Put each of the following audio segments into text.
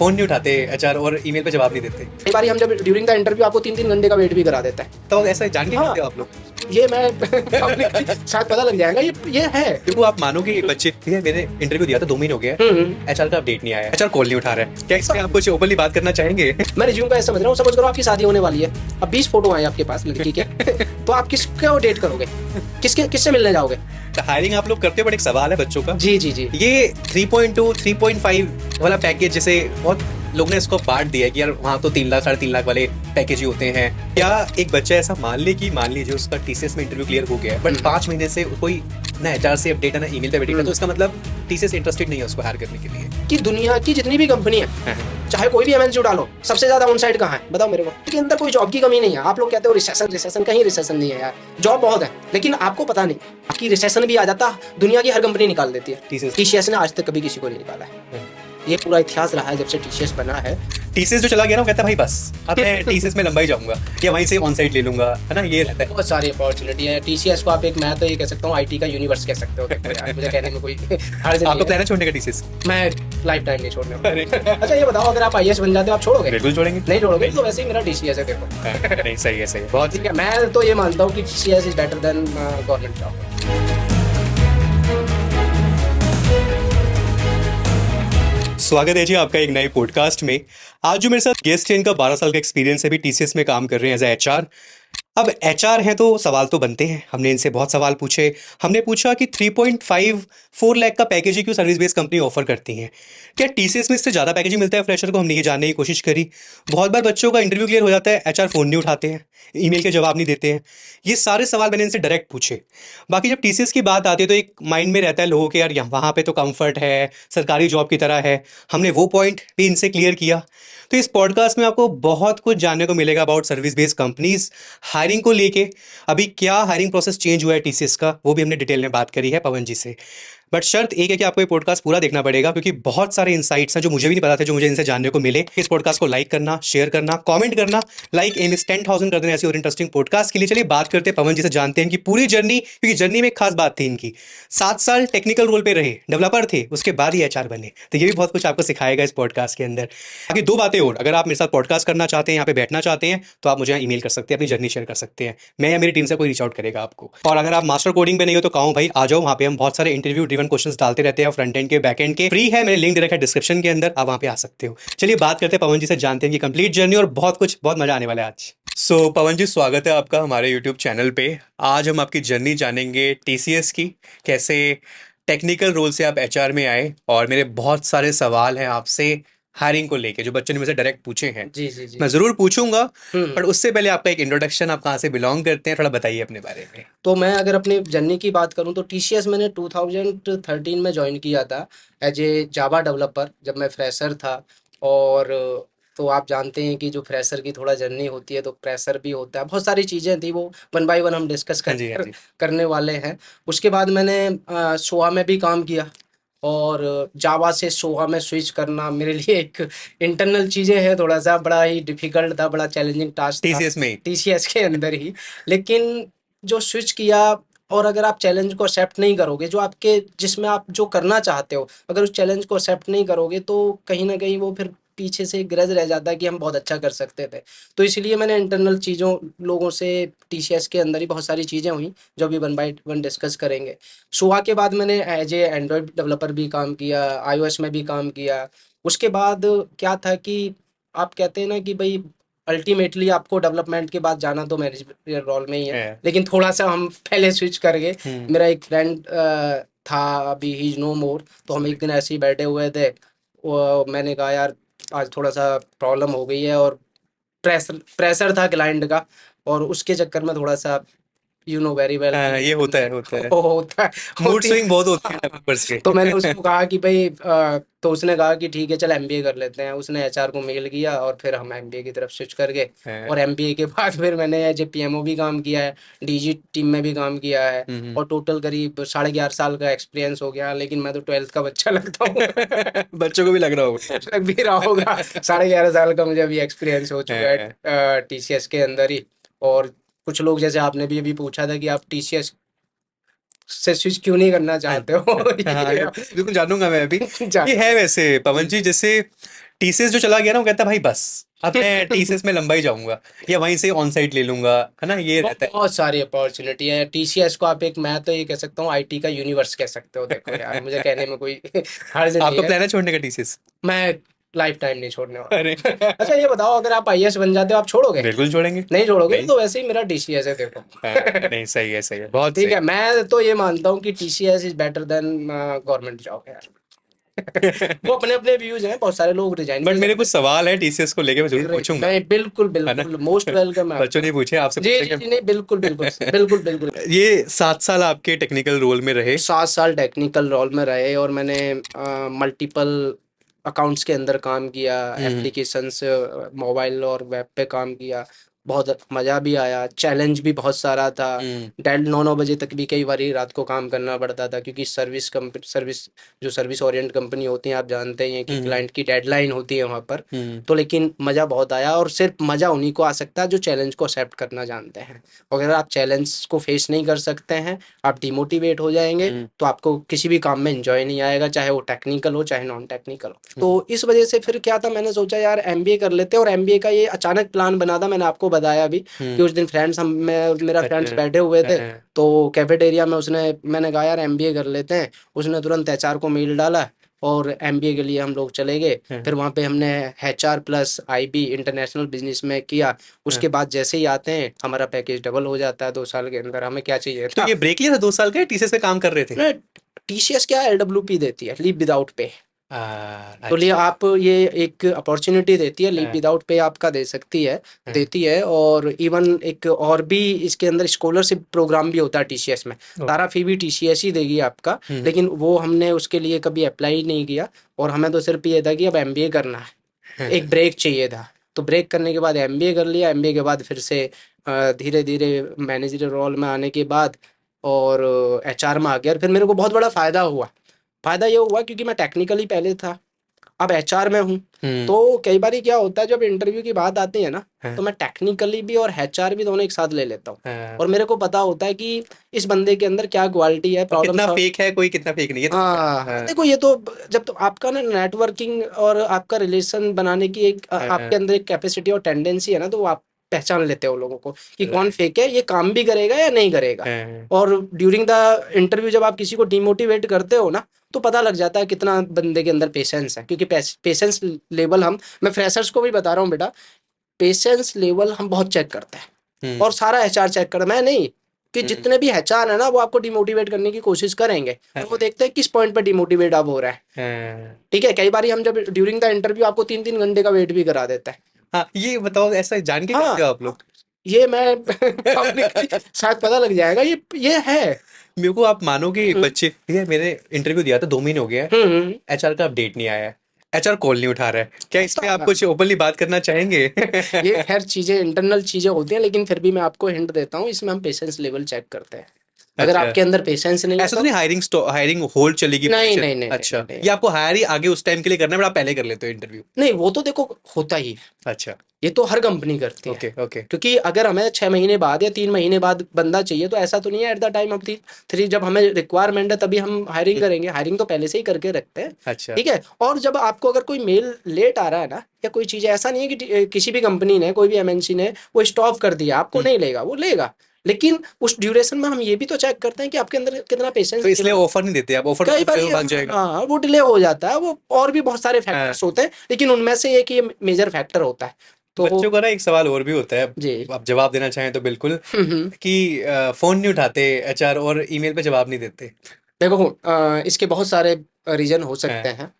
Phone नहीं उठाते HR और ईमेल पे जवाब नहीं देते। कई बार हम जब ड्यूरिंग द इंटरव्यू आपको 3-3 घंटे का वेट भी करा देता है। तो ऐसा जान के हाँ। करते हो आप लोग? ये मैं शायद पता लग जाएगा, ये है। देखो आप मानोगे एक बच्चे, ठीक है, मैंने इंटरव्यू दिया था 2 महीने हो गए, एचआर का अपडेट नहीं आया, एचआर कॉल नहीं उठा रहा है। क्या इसमें आप कुछ ओपनली बात करना चाहेंगे? मैं रिज्यूम का ऐसा समझ रहा हूँ, सपोज करो आपकी शादी होने वाली है, अब 20 फोटो आए आपके पास लड़की के, तो आप किसको डेट करोगे, किससे मिलने जाओगे? हायरिंग आप लोग करते हो, बट एक सवाल है बच्चों का। जी जी जी। ये 3.2 3.5 वाला पैकेज, जैसे बहुत लोग ने इसको बांट दिया है कि यार वहाँ तो 3 लाख 3.5 लाख वाले पैकेज ही होते हैं। क्या एक बच्चा ऐसा मान लीजिए उसका टीसीएस में इंटरव्यू क्लियर हो गया है, बट 5 महीने से कोई ना एचआर से अपडेट है ना ईमेल पे अपडेट है, तो इसका मतलब टीसीएस इंटरेस्टेड नहीं है उसको हायर करने के लिए? कि दुनिया की जितनी भी कंपनी है, चाहे कोई भी एमएनसी डालो, सबसे ज्यादा ऑन साइट कहाँ है बताओ मेरे को? इसके अंदर कोई जॉब की कमी नहीं है। आप लोग कहते हो रिसेशन, कहीं रिसेशन नहीं है यार, जॉब बहुत है, लेकिन आपको पता नहीं आपकी रिसेशन भी आ जाता, दुनिया की हर कंपनी निकाल देती है। टीसीएस ने आज तक कभी किसी को नहीं निकाला है। ये पूरा इतिहास रहा है जब से टीसीएस बना है। टीसीएस जो चला गया ना, वो कहता है भाई बस अब मैं टीसीएस में लंबाई जाऊंगा या वहीं से ऑन साइट ले लूंगा, है ना, ये रहता है। बहुत सारी अपॉर्चुनिटी है टीसीएस को। आप मैं तो ये कह सकता हूँ आईटी का यूनिवर्स कह सकते हो। यार मुझे कहने में कोई हर्ज नहीं। आपको प्लान है छोड़ने का टीसीएस? मैं लाइफ टाइम नहीं छोड़ने वाला। अच्छा ये बताओ, अगर आप आईएएस बन जाते हो, आप छोड़ोगे? बिल्कुल छोड़ेंगे। नहीं छोड़ोगे तो वैसे ही मेरा टीसीएस है, देखो। नहीं, सही है बहुत ठीक है। मैं तो ये मानता हूँ कि TCS is better than government job. स्वागत है जी आपका एक नए पॉडकास्ट में। आज जो मेरे साथ गेस्ट है, इनका 12 साल का एक्सपीरियंस है, भी टीसीएस में काम कर रहे हैं एज ए एचआर। अब एचआर हैं तो सवाल तो बनते हैं। हमने इनसे बहुत सवाल पूछे। हमने पूछा कि 3.54 लाख का पैकेज ही क्यों सर्विस बेस्ड कंपनी ऑफर करती हैं, क्या टीसीएस में इससे ज़्यादा पैकेज ही मिलता है फ्रेशर को? हमने ये जानने की कोशिश करी। बहुत बार बच्चों का इंटरव्यू क्लियर हो जाता है, एचआर फ़ोन नहीं उठाते हैं, ईमेल के जवाब नहीं देते हैं। ये सारे सवाल मैंने इनसे डायरेक्ट पूछे। बाकी जब टीसीएस की बात आती है तो एक माइंड में रहता है लोगों के, यार यहाँ वहाँ पे तो कंफर्ट है, सरकारी जॉब की तरह है। हमने वो पॉइंट भी इनसे क्लियर किया। तो इस पॉडकास्ट में आपको बहुत कुछ जानने को मिलेगा about service based companies, hiring को लेके। अभी क्या हायरिंग प्रोसेस चेंज हुआ है टीसीएस का, वो भी हमने डिटेल में बात करी है पवन जी से। बट शर्त एक है कि आपको ये पॉडकास्ट पूरा देखना पड़ेगा, क्योंकि बहुत सारे इंसाइट्स हैं जो मुझे भी नहीं पता थे, जो मुझे इनसे जानने को मिले। इस पॉडकास्ट को लाइक करना, शेयर करना, कमेंट करना, लाइक एम इज 10,000 कर देना ऐसी और इंटरेस्टिंग पॉडकास्ट के लिए। चलिए बात करते हैं पवन जी से, जानते हैं कि पूरी जर्नी, क्योंकि जर्नी में एक खास बात थी इनकी। 7 साल टेक्निकल रोल पे रहे, डेवलपर थे, उसके बाद ही एचआर बने। तो ये भी बहुत कुछ आपको सिखाएगा इस पॉडकास्ट के अंदर। बाकी 2 बातें और, अगर आप मेरे साथ पॉडकास्ट करना चाहते हैं, यहाँ पे बैठना चाहते हैं, तो आप मुझे ईमेल कर सकते हैं, अपनी जर्नी शेयर कर सकते हैं। मैं या मेरी टीम से कोई रीच आउट करेगा आपको। और अगर आप मास्टर कोडिंग पे नहीं हो तो कहूँ भाई आ जाओ, वहाँ पे हम बहुत सारे इंटरव्यू ड्रिवन क्वेश्चंस डालते रहते हैं, फ्रंट एंड के बैक एंड के। फ्री है, मैंने लिंक दे रखा है डिस्क्रिप्शन के अंदर, आप वहाँ पे आ सकते हो। चलिए बात करते हैं पवन जी से, जानते हैं कि कंप्लीट जर्नी और बहुत मजा आने वाला है आज। सो पवन जी, स्वागत है आपका हमारे यूट्यूब चैनल पे। आज हम आपकी जर्नी जानेंगे टीसीएस की, कैसे टेक्निकल रोल से आप एचआर में आए, और मेरे बहुत सारे सवाल हैं आपसे हायरिंग को लेके जो बच्चों ने मुझसे डायरेक्ट पूछे हैं। जी जी जी। मैं जरूर पूछूंगा, पर उससे पहले आपका एक इंट्रोडक्शन, आप कहाँ से बिलोंग करते हैं, थोड़ा बताइए अपने बारे में। तो मैं अगर अपनी जर्नी की बात करूं तो टीसीएस मैंने 2013 में ज्वाइन किया था एज ए जावा डेवलपर, जब मैं फ्रेशर था। और तो आप जानते हैं कि जो फ्रेशर की थोड़ा जर्नी होती है तो प्रेशर भी होता है, बहुत सारी चीज़ें थी, वो 1 बाय 1 हम डिस्कस करने वाले हैं। उसके बाद मैंने सोहा में भी काम किया, और जावा से सोहा में स्विच करना मेरे लिए एक इंटरनल चीज़ें हैं, थोड़ा सा बड़ा ही डिफिकल्ट था, बड़ा चैलेंजिंग टास्क था टीसीएस के अंदर ही। लेकिन जो स्विच किया, और अगर आप चैलेंज को एक्सेप्ट नहीं करोगे, जो आपके जिसमें आप जो करना चाहते हो, अगर उस चैलेंज को एक्सेप्ट नहीं करोगे, तो कहीं ना कहीं वो फिर पीछे से ग्रज रह जाता है कि हम बहुत अच्छा कर सकते थे। तो इसलिए मैंने इंटरनल चीज़ों लोगों से टीसीएस के अंदर ही बहुत सारी चीज़ें हुई जो भी 1 बाय 1 डिस्कस करेंगे। सुहा के बाद मैंने एज ए एंड्रॉयड डेवलपर भी काम किया, आईओएस में भी काम किया। उसके बाद क्या था कि आप कहते हैं ना कि भाई अल्टीमेटली आपको डेवलपमेंट के बाद जाना तो मैनेजमेंट रोल में ही है, लेकिन थोड़ा सा हम पहले स्विच कर गए। मेरा एक फ्रेंड था, अभी ही इज नो मोर, तो हम एक दिन ऐसे ही बैठे हुए थे, मैंने कहा यार आज थोड़ा सा प्रॉब्लम हो गई है, और प्रेशर था क्लाइंट का, और उसके चक्कर में थोड़ा सा यू नो वेरी वेल ये होता है मूड स्विंग बहुत होती है डेवलपर्स के। तो मैंने उसको कहा कि भाई तो उसने कहा कि ठीक है चल एमबीए कर लेते हैं। उसने एचआर को मेल किया और फिर हम एमबीए की तरफ स्विच कर गए। और एमबीए के बाद फिर मैंने एज ए पीएमओ भी काम किया है, डीजी टीम में भी काम किया है, और टोटल करीब 11.5 साल का एक्सपीरियंस हो गया। लेकिन मैं तो 12th का बच्चा लगता हूँ। बच्चों को भी लग रहा होगा। लग भी रहा होगा। 11.5 साल का मुझे अभी एक्सपीरियंस हो चुका है टीसीएस के अंदर ही। और कुछ लोग, जैसे आपने भी अभी पूछा था कि आप टीसीएस से स्विच क्यों नहीं करना चाहते हो। बिल्कुल जानूंगा मैं अभी। ये है वैसे पवन जी, जैसे टीसीएस जो चला गया ना, वो कहता है भाई बस अब मैं टीसीएस में लंबा ही जाऊंगा, या वहीं से ऑन साइट ले लूंगा, है ना, ये रहता बहुत सारी अपॉर्चुनिटी है टीसीएस को। आप एक, मैं तो ये कह सकता हूँ आईटी का यूनिवर्स कह सकते हो। देखो यार, मुझे है। कहने में कोई हर्ज नहीं आपका है। प्लान है छोड़ने का टीसीएस? मैं लाइफ टाइम नहीं छोड़ने अरे वाला। अच्छा ये बताओ, अगर आप आईएएस बन जाते हो, आप छोड़ोगे? बिल्कुल छोड़ेंगे। नहीं छोड़ोगे नहीं, तो वैसे ही मेरा टीसीएस है, देखो। नहीं सही है, सही है, बहुत ठीक सही। है, मैं तो ये मानता हूँ कि TCS is better than government job है यार। वो अपने अपने व्यूज हैं, बहुत सारे लोग रिजाइन बट कर मेरे सकते कुछ सवाल है टीसीएस को लेके, मैं जरूर हैं। पूछूंगा, मैं बिल्कुल है ना। बिल्कुल मोस्ट वेलकम है बच्चों आपका। ने पूछे, आपसे जी जी पूछेंगे। जी, नहीं बिल्कुल बिल्कुल बिल्कुल बिल्कुल। ये 7 साल आपके टेक्निकल रोल में रहे। 7 साल टेक्निकल रोल में रहे और मैंने मल्टीपल अकाउंट्स के अंदर काम किया, हम्म। एप्लीकेशंस मोबाइल और वेब पे काम किया। बहुत मज़ा भी आया, चैलेंज भी बहुत सारा था। हम्म। 9:30 बजे तक भी कई बारी रात को काम करना पड़ता था, क्योंकि सर्विस जो सर्विस ओरिएंट कंपनी होती हैं, आप जानते ही हैं कि हम्म। क्लाइंट की डेडलाइन होती है वहाँ पर। हम्म। तो लेकिन मज़ा बहुत आया, और सिर्फ मज़ा उन्हीं को आ सकता है जो चैलेंज को एक्सेप्ट करना जानते हैं। अगर आप चैलेंज को फेस नहीं कर सकते हैं, आप डिमोटिवेट हो जाएंगे, हम्म। तो आपको किसी भी काम में एंजॉय नहीं आएगा, चाहे वो टेक्निकल हो चाहे नॉन टेक्निकल हो। हम्म। तो इस वजह से फिर क्या था, मैंने सोचा यार एमबीए कर लेते हैं। और एमबीए का ये अचानक प्लान बना था, मैंने आपको बताया भी कि उस दिन फ्रेंड्स, हम मैं मेरा फ्रेंड्स अच्छा। बैठे हुए थे, हाँ। तो कैफेटेरिया में मैंने कहा यार एमबीए कर लेते हैं। उसने तुरंत एचआर को मेल डाला और एमबीए के लिए हम लोग चले गए। हाँ। फिर वहाँ पे हमने HR plus IB international business में किया। हाँ। उसके बाद जैसे ही आते हैं, हमारा पैकेज डबल हो जाता है 2 साल के अंदर। हमें क्या चाहिए तो था? ये ब्रेक लिया था 2 साल का, टीसीएस में काम कर रहे थे? टीसीएस क्या एलडब्ल्यूपी देती है, लीव विदाउट पे। तो लिए अच्छा। आप ये एक अपॉर्चुनिटी देती है, लीव हाँ। विदाउट पे आपका दे सकती है, हाँ। देती है। और इवन एक और भी इसके अंदर स्कॉलरशिप प्रोग्राम भी होता है टीसीएस में। ओके। सारा फी भी टीसीएस ही देगी आपका, लेकिन वो हमने उसके लिए कभी अप्लाई नहीं किया। और हमें तो सिर्फ ये था कि अब एमबीए करना है, एक ब्रेक चाहिए था। तो ब्रेक करने के बाद एमबीए कर लिया। एमबीए के बाद फिर से धीरे धीरे मैनेजर रोल में आने के बाद और एचआर में आ गया। और फिर मेरे को बहुत बड़ा फ़ायदा हुआ। फ़ायदा ये हुआ क्योंकि मैं टेक्निकली पहले था, अब एचआर में हूँ। हम्म। तो कई बार क्या होता है, जब इंटरव्यू की बात आती है ना, हाँ। तो मैं टेक्निकली भी और एचआर भी दोनों एक साथ ले लेता हूँ। हाँ। और मेरे को पता होता है कि इस बंदे के अंदर क्या क्वालिटी है, और प्रॉब्लम कितना सॉल्व। फेक है कोई, कितना फेक नहीं, ये तो पता हाँ है। हाँ। देखो, ये तो जब तो आपका ना नेटवर्किंग और आपका रिलेशन बनाने की एक हाँ। आपके अंदर एक कैपेसिटी और टेंडेंसी है ना, तो वो आप पहचान लेते हो लोगों को कि कौन राइट। फेक है, ये काम भी करेगा या नहीं करेगा। हाँ। और ड्यूरिंग द इंटरव्यू जब आप किसी को डिमोटिवेट करते हो ना, तो पता लग जाता है कितना बंदे के अंदर पेशेंस है। क्योंकि पेशेंस लेवल मैं फ्रेशर्स को भी बता रहा हूँ बेटा, पेशेंस लेवल हम बहुत चेक करते हैं। हम्म। और सारा एचआर चेक कर, मैं नहीं, कि हम्म। जितने भी एचआर है ना, वो आपको डिमोटिवेट करने की कोशिश करेंगे। और वो हाँ। देखते हैं किस पॉइंट पे डिमोटिवेट आप हो रहा है। हाँ। ठीक है, कई बार हम जब ड्यूरिंग द इंटरव्यू आपको 3-3 घंटे का वेट भी करा देता है। हाँ, ये बताओ, ऐसा जान के हाँ, करते हो आप लोग? ये मैं पब्लिकली शायद पता लग जाएगा, ये है। मेरे को आप मानोगे, एक हम्म बच्चे, ठीक है, मैंने इंटरव्यू दिया था, 2 महीने हो गया है, हम्म, एचआर का अपडेट नहीं आया है, एचआर कॉल नहीं उठा रहा है, क्या इस पे होता आप है। कुछ ओपनली बात करना चाहेंगे? ये खैर चीजें इंटरनल चीजें होती हैं, लेकिन फिर भी मैं आपको हिंट देता हूँ, इसमें हम पेशेंस लेवल चेक करते हैं। अगर अच्छा। आपके अंदर पेशेंस नहीं है ऐसा तो तो नहीं हायरिंग होल्ड चलेगी नहीं पोजीशन? नहीं नहीं नहीं नहीं अच्छा, नहीं ये आपको हायर ही आगे उस टाइम के लिए करना है, बट आप पहले कर लेते हो इंटरव्यू? नहीं, वो तो देखो होता ही है। अच्छा। ये तो हर कंपनी करती है। ओके। ओके। क्योंकि अगर हमें 6 महीने बाद या 3 महीने बाद बंदा चाहिए, तो ऐसा तो नहीं है at the time of the three, जब हमें रिक्वायरमेंट है तभी हम हायरिंग करेंगे। हायरिंग तो पहले से ही करके रखते हैं। अच्छा। ठीक है। और जब आपको अगर कोई मेल लेट आ रहा है ना, या कोई चीज़, ऐसा नहीं है कि किसी भी कंपनी ने, कोई भी एमएनसी ने वो स्टॉप कर दिया, आपको नहीं लेगा, वो लेगा। लेकिन उस ड्यूरेशन में हम ये भी तो चेक करते हैं कि आपके अंदर कितना पेशेंस तो इसलिए लेवल। ऑफर नहीं देते आप? ऑफर कई बार तो भाग जाएगा। हाँ, वो डिले हो जाता है, वो और भी बहुत सारे हाँ। फैक्टर्स होते हैं, लेकिन उनमें से एक ये मेजर फैक्टर होता है। तो बच्चों का ना एक सवाल और भी होता है, जी। आप जवाब देना चाहें तो बिल्कुल, हम्म। कि फोन नहीं उठाते एचआर और ईमेल पे जवाब नहीं देते। देखो इसके बहुत सारे रीजन हो सकते हाँ। हैं।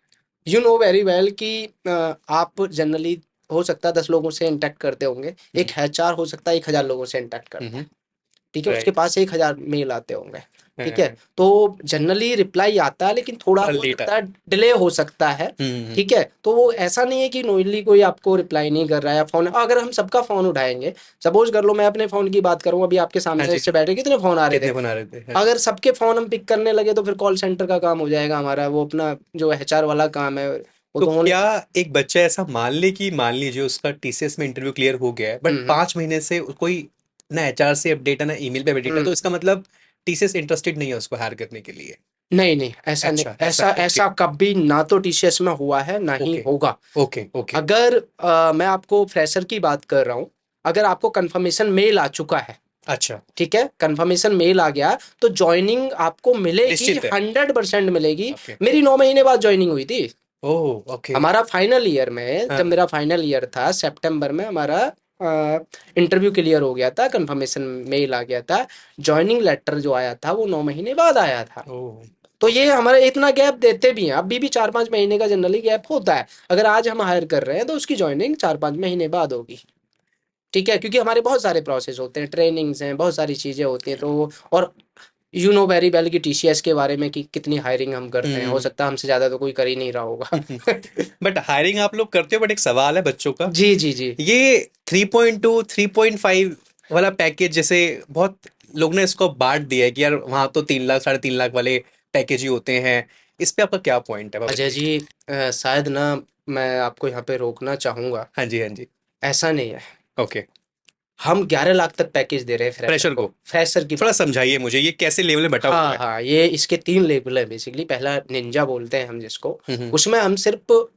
यू नो वेरी वेल कि आप जनरली, हो सकता है 10 लोगों से इंटरेक्ट करते होंगे, एक एचआर हो सकता है 1,000 लोगों से इंटरेक्ट करता है। ठीक है, उसके राइट। पास 1,000 मेल आते होंगे। ठीक है, तो जनरली रिप्लाई आता है, लेकिन थोड़ा थोड़ा हो लेट सकता आता है, डिले हो सकता है। है। ठीक है, तो वो ऐसा नहीं है कि नोइली कोई आपको रिप्लाई नहीं कर रहा है, या फोन, अगर हम सबका फोन उठाएंगे, सपोज कर लो मैं अपने फोन की बात करूं, अभी आपके हाँ सामने जी। इससे बैठे कितने फोन आ रहे थे। कितने फोन आ रहे थे? हाँ। अगर सबके फोन हम पिक करने लगे, तो फिर कॉल सेंटर का काम हो जाएगा हमारा, वो अपना जो एचआर वाला काम है वो तो तो होने। क्या एक बच्चा ऐसा मान लीजिए उसका टीसीएस में इंटरव्यू क्लियर हो गया है, बट हम्म 5 महीने से कोई ना एचआर से अपडेट है ना ईमेल पे अपडेट है, तो हम्म इसका मतलब टीसीएस इंटरेस्टेड नहीं है उसको हायर करने के लिए? नहीं नहीं, ऐसा नहीं, अच्छा, ऐसा ओके, ऐसा कभी ना तो टीसीएस में हुआ है ना ही ओके, होगा। Okay, okay. अगर मैं आपको फ्रेशर की बात कर रहा हूँ, अगर आपको कंफर्मेशन मेल आ चुका है, अच्छा, ठीक है, कंफर्मेशन मेल आ गया, तो ज्वाइनिंग आपको मिलेगी, निश्चित है। 100% मिलेगी। ओके, मेरी 9 महीने बाद ज्वाइनिंग हुई थी। ओह, ओके। हमारा फाइनल ईयर में, जब हाँ, मेरा फाइनल ईयर था सितंबर में, हमारा इंटरव्यू क्लियर हो गया था, कंफर्मेशन मेल आ गया था। ज्वाइनिंग लेटर जो आया था वो 9 महीने बाद आया था। ओह, तो ये हमारे इतना गैप देते भी हैं, अभी भी 4-5 महीने का जनरली गैप होता है। अगर आज हम हायर कर रहे हैं तो उसकी ज्वाइनिंग 4-5 महीने बाद होगी, ठीक है, क्योंकि हमारे बहुत सारे प्रोसेस होते हैं, ट्रेनिंग्स हैं, बहुत सारी चीज़ें होती हैं। तो और यू नो वेरी वेल कि टीसीएस के बारे में कि कितनी हायरिंग हम करते हैं, हो हम्म। सकता है हमसे ज़्यादा तो कोई कर ही नहीं रहा होगा। बट हायरिंग आप लोग करते हो, बट एक सवाल है बच्चों का। जी जी जी। ये 3.2 3.5 वाला पैकेज, जैसे बहुत लोग ने इसको बांट दिया है कि यार वहां तो 3 लाख 3.5 लाख वाले पैकेज ही होते हैं। इस पे आपका क्या पॉइंट है पवन अजय जी? जी, शायद ना, मैं आपको यहाँ पे रोकना चाहूँगा। हाँ जी, हाँ जी। ऐसा नहीं है। ओके। हम 11 लाख तक पैकेज दे रहे हैं फ्रेशर प्रेशर को को, फ्रेशर की थोड़ा बात कर रहे हैं। समझाइए मुझे, ये कैसे लेवल में बटा हुआ हाँ है? हाँ, ये इसके 3 लेवल है बेसिकली। पहला निंजा बोलते हैं हम जिसको, हम्म। उसमें हम सिर्फ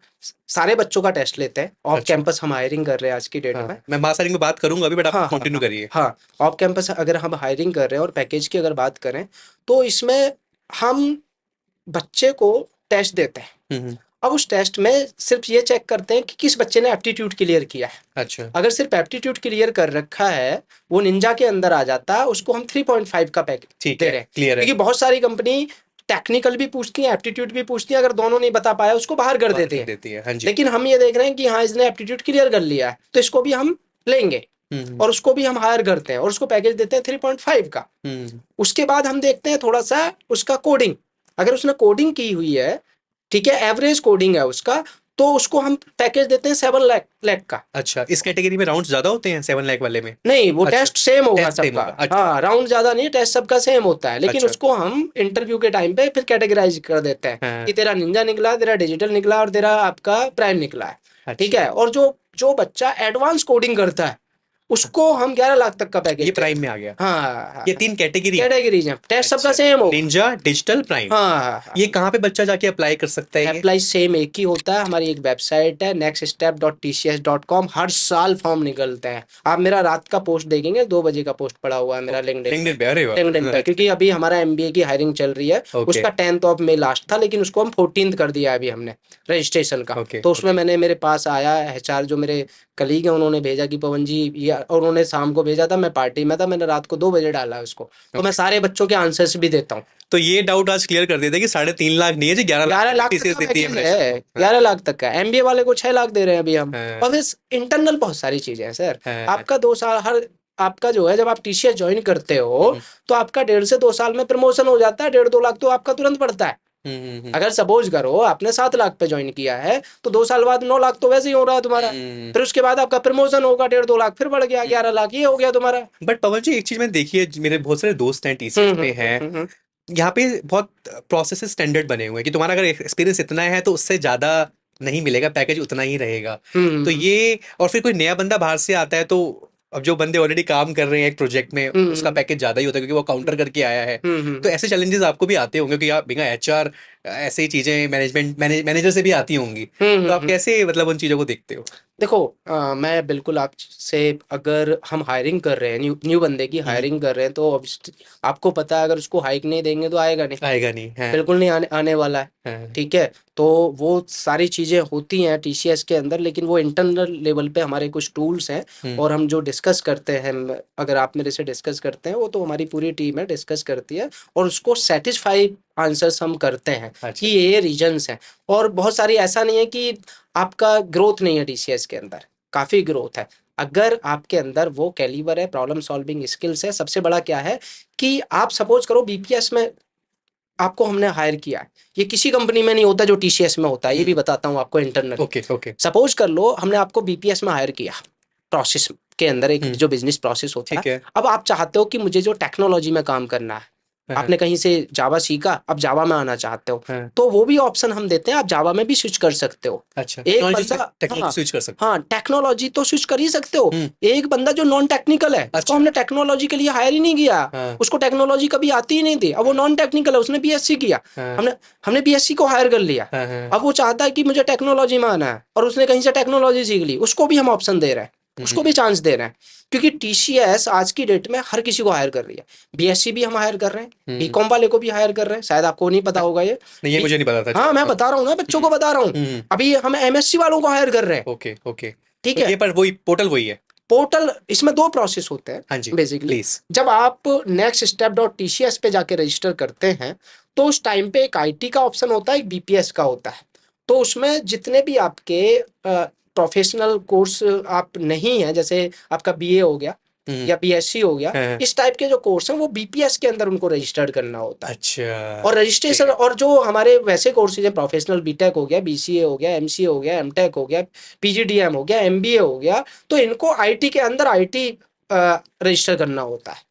सारे बच्चों का टेस्ट लेते हैं। ऑफ अच्छा। कैंपस हम हायरिंग कर रहे हैं आज की डेट हाँ, में। मैं मासारिंग में बात करूंगा अभी, बट आप हाँ हाँ कंटिन्यू हाँ करिए। हाँ। ऑफ कैंपस अगर हम हायरिंग कर रहे हैं और पैकेज की अगर बात करें, तो इसमें हम बच्चे को टेस्ट देते हैं। हम्म। अब उस टेस्ट में सिर्फ ये चेक करते हैं कि किस बच्चे ने एप्टीट्यूड क्लियर किया है। अच्छा, अगर सिर्फ एप्टीट्यूड क्लियर कर रखा है, वो निंजा के अंदर आ जाता है, उसको हम 3.5 का पैकेज ठीक दे है, रहे हैं। क्लियर है। क्योंकि बहुत सारी कंपनी टेक्निकल भी पूछती है, एप्टीट्यूड भी पूछती है, अगर दोनों नहीं बता पाया उसको बाहर कर बाहर देते कर हैं। देती है, हाँ जी। लेकिन हम ये देख रहे हैं कि हाँ, इसने एप्टीट्यूड क्लियर कर लिया है, तो इसको भी हम लेंगे हम्म। और उसको भी हम हायर करते हैं और उसको पैकेज देते हैं 3.5 का। हम्म। उसके बाद हम देखते हैं थोड़ा सा उसका कोडिंग। अगर उसने कोडिंग की हुई है, ठीक है, एवरेज कोडिंग है उसका, तो उसको हम पैकेज देते हैं 7 लाख का। अच्छा, इस कैटेगरी में राउंड ज्यादा होते हैं 7 लाख वाले में? नहीं, वो अच्छा, टेस्ट सेम होगा टेस्ट सेम सबका। होगा, अच्छा। हाँ, राउंड ज्यादा नहीं, टेस्ट सबका सेम होता है, लेकिन अच्छा। उसको हम इंटरव्यू के टाइम पे फिर कैटेगराइज कर देते हैं हाँ। कि तेरा निंजा निकला, तेरा डिजिटल निकला और तेरा आपका प्राइम निकला है। ठीक अच्छा, है, और जो जो बच्चा एडवांस कोडिंग करता है, उसको हम 11 लाख तक का पैकेज ये दे रहे प्राइम हैं। में आ गया। हाँ हाँ ये हाँ। 3 कैटेगरी। कैटेगरीज हैं, टेस्ट सबका अच्छा, सेम होगा। Ninja, digital, prime. हाँ हाँ हाँ। ये कहाँ पे बच्चा जाके अप्लाई कर सकता है ये? अप्लाई सेम एक ही होता है, हमारी एक वेबसाइट है nextstep.tcs.com। हर साल फॉर्म निकलते हैं। आप मेरा रात का पोस्ट देखेंगे, 2 बजे का पोस्ट पड़ा हुआ है मेरा ओके, लिंक्डइन पे। लिंक्डइन पे, अरे लिंक्डइन वाह। पे, क्योंकि अभी हमारा एमबीए की हायरिंग चल रही है। ओके, उसका 10 लास्ट था, लेकिन उसको हम 14 कर दिया है अभी हमने, रजिस्ट्रेशन का। ओके, तो उसमें ओके। मैंने, मेरे पास आया एचआर जो मेरे कलीग हैं, उन्होंने भेजा कि पवन जी ये, और उन्होंने शाम को भेजा था, मैं पार्टी में था, मैंने रात को 2 बजे डाला है उसको। तो मैं ओके, सारे बच्चों के आंसर्स भी देता हूँ। तो ये डाउट आज क्लियर कर देते हैं कि 3.5 लाख नहीं है जी, 11 लाख ग्यारह तक लाख तक टीसीएस का देती है पैकेज फ्रेशर है, को। हाँ। 11 लाख तक का। एमबीए वाले को 6 लाख दे रहे हैं अभी हम। हाँ। और फिर इंटरनल बहुत सारी चीजें हैं सर। हाँ। आपका 2 साल हर, आपका जो है, जब आप टीसीएस ज्वाइन करते हो, हम्म। तो आपका 1.5 से 2 साल में प्रमोशन हो जाता है। 1.5-2 लाख तो आपका तुरंत बढ़ता है। हम्म। अगर सपोज करो आपने 7 लाख पे ज्वाइन किया है, तो 2 साल बाद 9 लाख तो वैसे ही हो रहा है तुम्हारा। हम्म। फिर उसके बाद आपका प्रमोशन होगा, 1.5-2 लाख फिर बढ़ गया, 11 लाख ये हो गया तुम्हारा। बट पवन जी, एक चीज मैंने देखी है, मेरे बहुत सारे दोस्त हैं टीसीएस में हैं। हम्म। यहाँ पे बहुत प्रोसेस स्टैंडर्ड बने हुए हैं कि तुम्हारा अगर एक्सपीरियंस इतना है तो उससे ज्यादा नहीं मिलेगा, पैकेज उतना ही रहेगा। तो हम्म ये, और फिर कोई नया बंदा बाहर से आता है तो अब जो बंदे ऑलरेडी काम कर रहे हैं एक प्रोजेक्ट में, उसका हम्म पैकेज ज्यादा ही होता है क्योंकि वो काउंटर करके आया है। तो हम्म। ऐसे चैलेंजेस आपको भी आते होंगे कि आप बिना एचआर, ऐसे ही चीजें मैनेजर से भी आती होंगी। तो आप हम्म। कैसे मतलब उन चीजों को देखते हो? देखो, मैं बिल्कुल आपसे, अगर हम हायरिंग कर रहे हैं, न्यू न्यू बंदे की हम्म। हायरिंग कर रहे हैं, तो obviously आपको पता है अगर उसको हाइक नहीं देंगे तो आएगा नहीं। आएगा नहीं है। बिल्कुल नहीं आने वाला है। हाँ। ठीक है, तो वो सारी चीज़ें होती हैं टीसीएस के अंदर, लेकिन वो इंटरनल लेवल पे हमारे कुछ टूल्स हैं। हम्म। और हम जो डिस्कस करते हैं, अगर आप मेरे से डिस्कस करते हैं, वो तो हमारी पूरी टीम है डिस्कस करती है, और उसको सेटिस्फाई आंसर्स हम करते हैं कि अच्छा। ये रीजंस हैं। और बहुत सारी, ऐसा नहीं है कि आपका ग्रोथ नहीं है टीसीएस के अंदर, काफ़ी ग्रोथ है। अगर आपके अंदर वो कैलिबर है, प्रॉब्लम सॉल्विंग स्किल्स है, सबसे बड़ा क्या है कि आप सपोज करो बीपीएस में आपको हमने हायर किया है। ये किसी कंपनी में नहीं होता जो टीसीएस में होता है, ये भी बताता हूँ आपको इंटरनली। Okay, okay. सपोज कर लो हमने आपको बीपीएस में हायर किया, प्रोसेस के अंदर एक हम्म। जो बिजनेस प्रोसेस होता है। ठीक है। अब आप चाहते हो कि मुझे जो टेक्नोलॉजी में काम करना है, आपने कहीं से जावा सीखा, अब जावा में आना चाहते हो, हाँ, तो वो भी ऑप्शन हम देते हैं, आप जावा में भी स्विच कर सकते हो। अच्छा, एक टेक्नोलॉजी से बंदा, टेक्नोलॉजी हाँ स्विच कर सकते हाँ, टेक्नोलॉजी तो स्विच कर ही सकते हो। हैं। एक बंदा जो नॉन टेक्निकल है, उसको अच्छा, हमने टेक्नोलॉजी के लिए हायर ही नहीं किया, हाँ, उसको टेक्नोलॉजी कभी आती ही नहीं थी, अब वो हाँ, नॉन टेक्निकल है, उसने बीएससी किया, हाँ, हमने हमने बीएससी को हायर कर लिया। हाँ, हाँ, अब वो चाहता है कि मुझे टेक्नोलॉजी में आना है और उसने कहीं से टेक्नोलॉजी सीख ली, उसको भी हम ऑप्शन दे रहे हैं, उसको भी हम्म, चांस दे रहे हैं। क्योंकि टीसीएस आज की डेट में हर किसी को हायर कर रही है। बीएससी भी हम हायर कर रहे हैं, हम्म, बीकॉम वाले को भी हायर कर रहे हैं, शायद आपको नहीं पता होगा ये। नहीं ये बी मुझे नहीं पता था, हाँ, मैं अच्छा। बता रहा हूँ ना, बच्चों को बता रहा हूँ। हम्म, अभी हम एमएससी वालों को हायर कर रहे हैं। ओके, ओके, ठीक तो है। ये पर वही पोर्टल वही है। पोर्टल, इसमें दो प्रोसेस होते हैं हाँ जी, बेसिकली। प्लीज। जब आप नेक्स्ट स्टेप डॉट टीसीएस पे जाके रजिस्टर करते हैं, तो उस टाइम पे एक आईटी का ऑप्शन होता है, एक बीपीएस का होता है। तो उसमें जितने भी आपके प्रोफेशनल कोर्स आप नहीं है, जैसे आपका बीए हो गया हम्म, या बीएससी हो गया, हाँ, हाँ, इस टाइप के जो कोर्स हैं वो बीपीएस के अंदर उनको रजिस्टर्ड करना होता है। अच्छा, और ओके, रजिस्ट्रेशन, और जो हमारे वैसे कोर्सेज हैं, प्रोफेशनल बीटेक हो गया, बीसीए हो गया, एमसीए हो गया, एमटेक हो गया, पीजीडीएम हो गया, एमबीए हो गया, तो इनको आईटी के अंदर आईटी रजिस्टर करना होता है।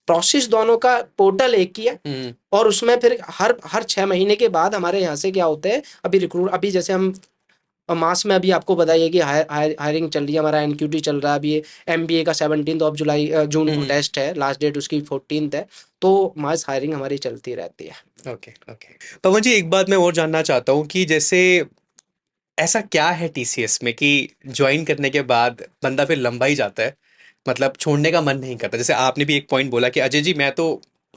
प्रोसेस दोनों का पोर्टल एक ही है। हम्म, और उसमें फिर हर हर 6 महीने के बाद हमारे यहाँ से क्या होता है, अभी रिक्रूट, अभी जैसे हम मास में अभी आपको बताइए कि हायरिंग चल रही है, हमारा एनक्यूटी चल रहा है अभी। एमबीए का 17 ऑफ जुलाई जून को हम्म, टेस्ट है, लास्ट डेट उसकी 14 है। तो मास हायरिंग हमारी चलती रहती है। Okay, okay. पवन जी, एक बात मैं और जानना चाहता हूँ कि जैसे ऐसा क्या है टीसीएस में कि ज्वाइन करने के बाद बंदा फिर लंबा ही जाता है, मतलब छोड़ने का मन नहीं करता। जैसे आपने भी एक पॉइंट बोला कि अजय जी मैं तो